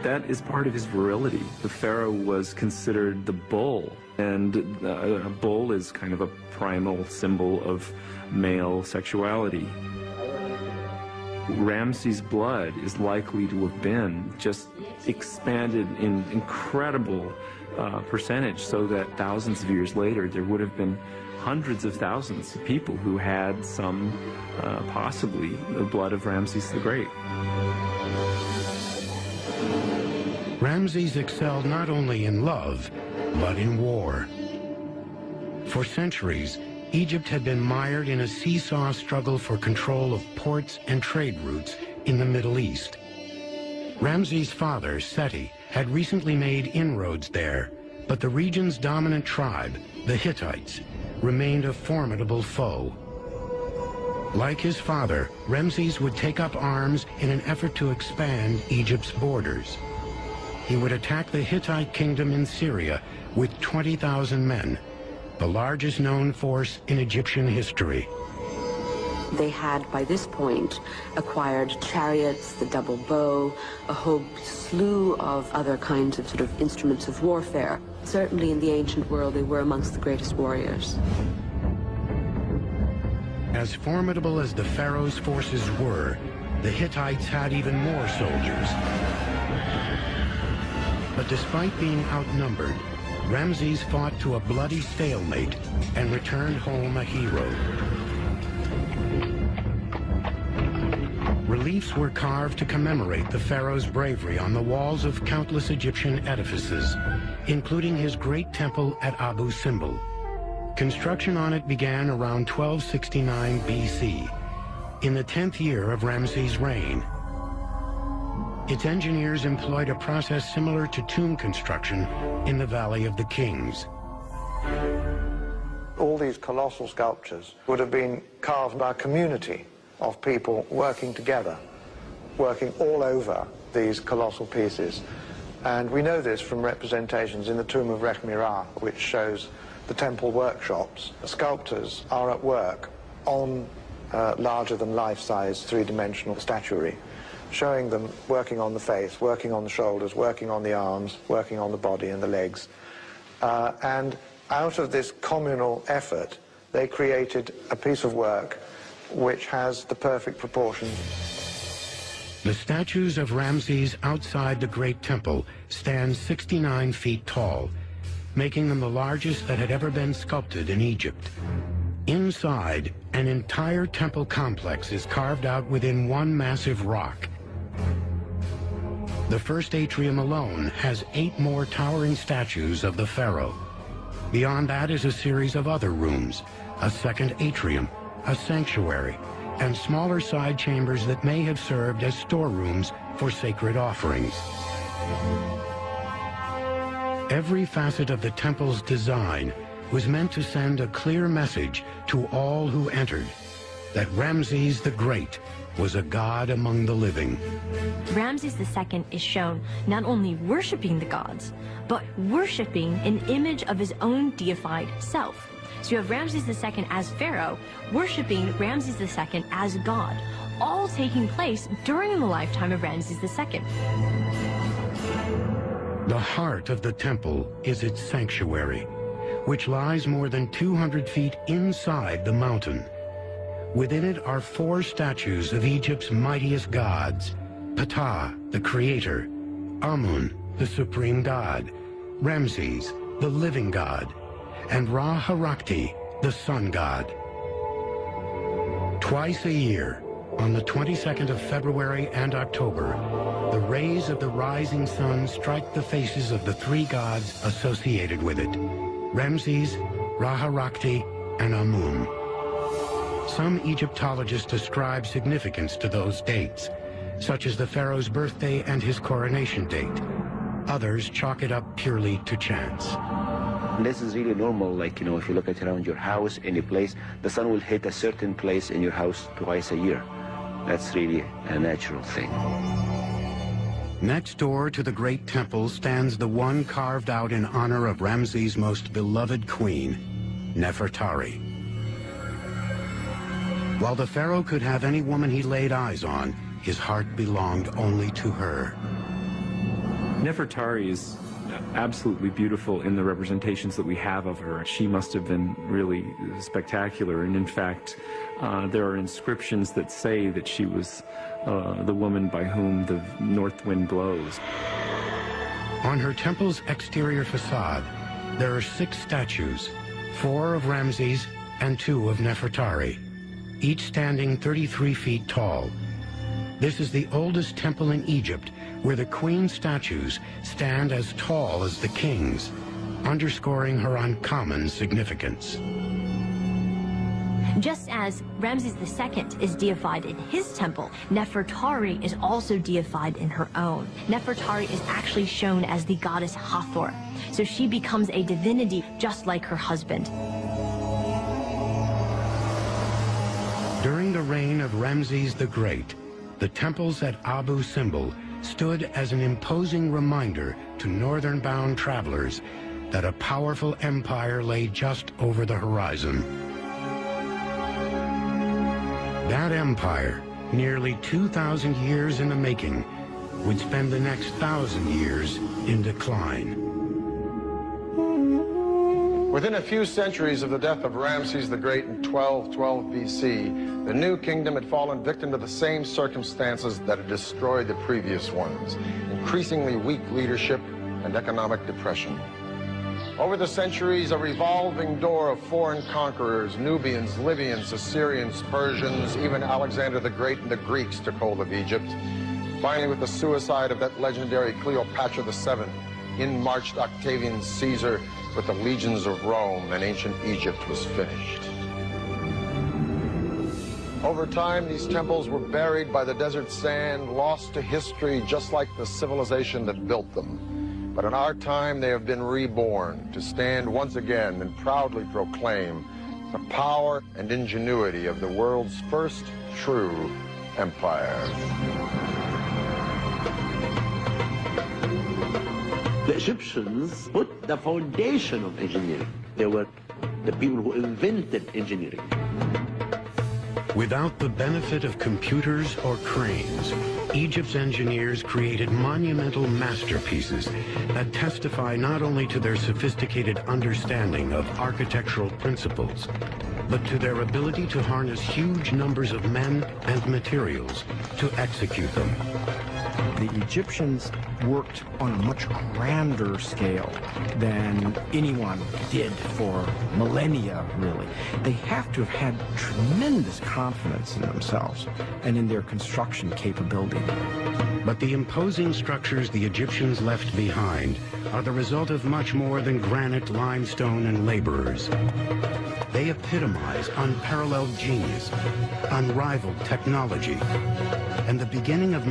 that is part of his virility. The pharaoh was considered the bull, and a bull is kind of a primal symbol of male sexuality. Ramses' blood is likely to have been just expanded in incredible percentage, so that thousands of years later there would have been hundreds of thousands of people who had some, possibly, the blood of Ramses the Great. Ramses excelled not only in love, but in war. For centuries, Egypt had been mired in a seesaw struggle for control of ports and trade routes in the Middle East. Ramses' father, Seti, had recently made inroads there, but the region's dominant tribe, the Hittites, remained a formidable foe. Like his father, Ramses would take up arms in an effort to expand Egypt's borders. He would attack the Hittite kingdom in Syria with 20,000 men, the largest known force in Egyptian history. They had, by this point, acquired chariots, the double bow, a whole slew of other kinds of sort of instruments of warfare. Certainly in the ancient world, they were amongst the greatest warriors. As formidable as the pharaoh's forces were, the Hittites had even more soldiers. But despite being outnumbered, Ramses fought to a bloody stalemate and returned home a hero. Reliefs were carved to commemorate the pharaoh's bravery on the walls of countless Egyptian edifices, including his great temple at Abu Simbel. Construction on it began around 1269 BC, in the 10th year of Ramses' reign. its engineers employed a process similar to tomb construction in the Valley of the Kings. All these colossal sculptures would have been carved by a community of people working together, working all over these colossal pieces. And we know this from representations in the tomb of Rekhmira, which shows the temple workshops. The sculptors are at work on larger than life-size three-dimensional statuary, showing them working on the face, working on the shoulders, working on the arms, working on the body and the legs. And out of this communal effort, they created a piece of work which has the perfect proportions. The statues of Ramses outside the Great Temple stand 69 feet tall, making them the largest that had ever been sculpted in Egypt. Inside, an entire temple complex is carved out within one massive rock. The first atrium alone has 8 more towering statues of the pharaoh. Beyond that is a series of other rooms, a second atrium, a sanctuary, and smaller side chambers that may have served as storerooms for sacred offerings. Every facet of the temple's design was meant to send a clear message to all who entered, that Ramses the Great was a god among the living. Ramses II is shown not only worshiping the gods, but worshiping an image of his own deified self. So you have Ramses II as pharaoh, worshiping Ramses II as god, all taking place during the lifetime of Ramses II. The heart of the temple is its sanctuary, which lies more than 200 feet inside the mountain. Within it are 4 statues of Egypt's mightiest gods: Ptah, the creator; Amun, the supreme god; Ramses, the living god; and Ra-Harakti, the sun god. Twice a year, on the 22nd of February and October, the rays of the rising sun strike the faces of the 3 gods associated with it: Ramses, Ra-Harakti, and Amun. Some Egyptologists ascribe significance to those dates, such as the pharaoh's birthday and his coronation date. Others chalk it up purely to chance. This is really normal, like, you know, if you look at around your house, any place, the sun will hit a certain place in your house twice a year. That's really a natural thing. Next door to the Great Temple stands the one carved out in honor of Ramses' most beloved queen, Nefertari. While the pharaoh could have any woman he laid eyes on, his heart belonged only to her. Nefertari is absolutely beautiful in the representations that we have of her. She must have been really spectacular, and in fact, there are inscriptions that say that she was the woman by whom the north wind blows. On her temple's exterior facade, there are 6 statues, 4 of Ramses and 2 of Nefertari, each standing 33 feet tall. This is the oldest temple in Egypt, where the queen statues stand as tall as the kings, underscoring her uncommon significance. Just as Ramses II is deified in his temple, Nefertari is also deified in her own. Nefertari is actually shown as the goddess Hathor, so she becomes a divinity just like her husband. During the reign of Ramses the Great, the temples at Abu Simbel stood as an imposing reminder to northern-bound travelers that a powerful empire lay just over the horizon. That empire, nearly 2,000 years in the making, would spend the next 1,000 years in decline. Within a few centuries of the death of Ramses the Great in 1212 BC, the new kingdom had fallen victim to the same circumstances that had destroyed the previous ones: increasingly weak leadership and economic depression. Over the centuries, a revolving door of foreign conquerors, Nubians, Libyans, Assyrians, Persians, even Alexander the Great and the Greeks took hold of Egypt. Finally, with the suicide of that legendary Cleopatra VII, in marched Octavian Caesar with the legions of Rome, and ancient Egypt was finished. Over time, these temples were buried by the desert sand, lost to history, just like the civilization that built them. But in our time, they have been reborn to stand once again and proudly proclaim the power and ingenuity of the world's first true empire. The Egyptians put the foundation of engineering. They were the people who invented engineering. Without the benefit of computers or cranes, Egypt's engineers created monumental masterpieces that testify not only to their sophisticated understanding of architectural principles, but to their ability to harness huge numbers of men and materials to execute them. The Egyptians worked on a much grander scale than anyone did for millennia, really. They have to have had tremendous confidence in themselves and in their construction capability. But the imposing structures the Egyptians left behind are the result of much more than granite, limestone, and laborers. They epitomize unparalleled genius, unrivaled technology, and the beginning of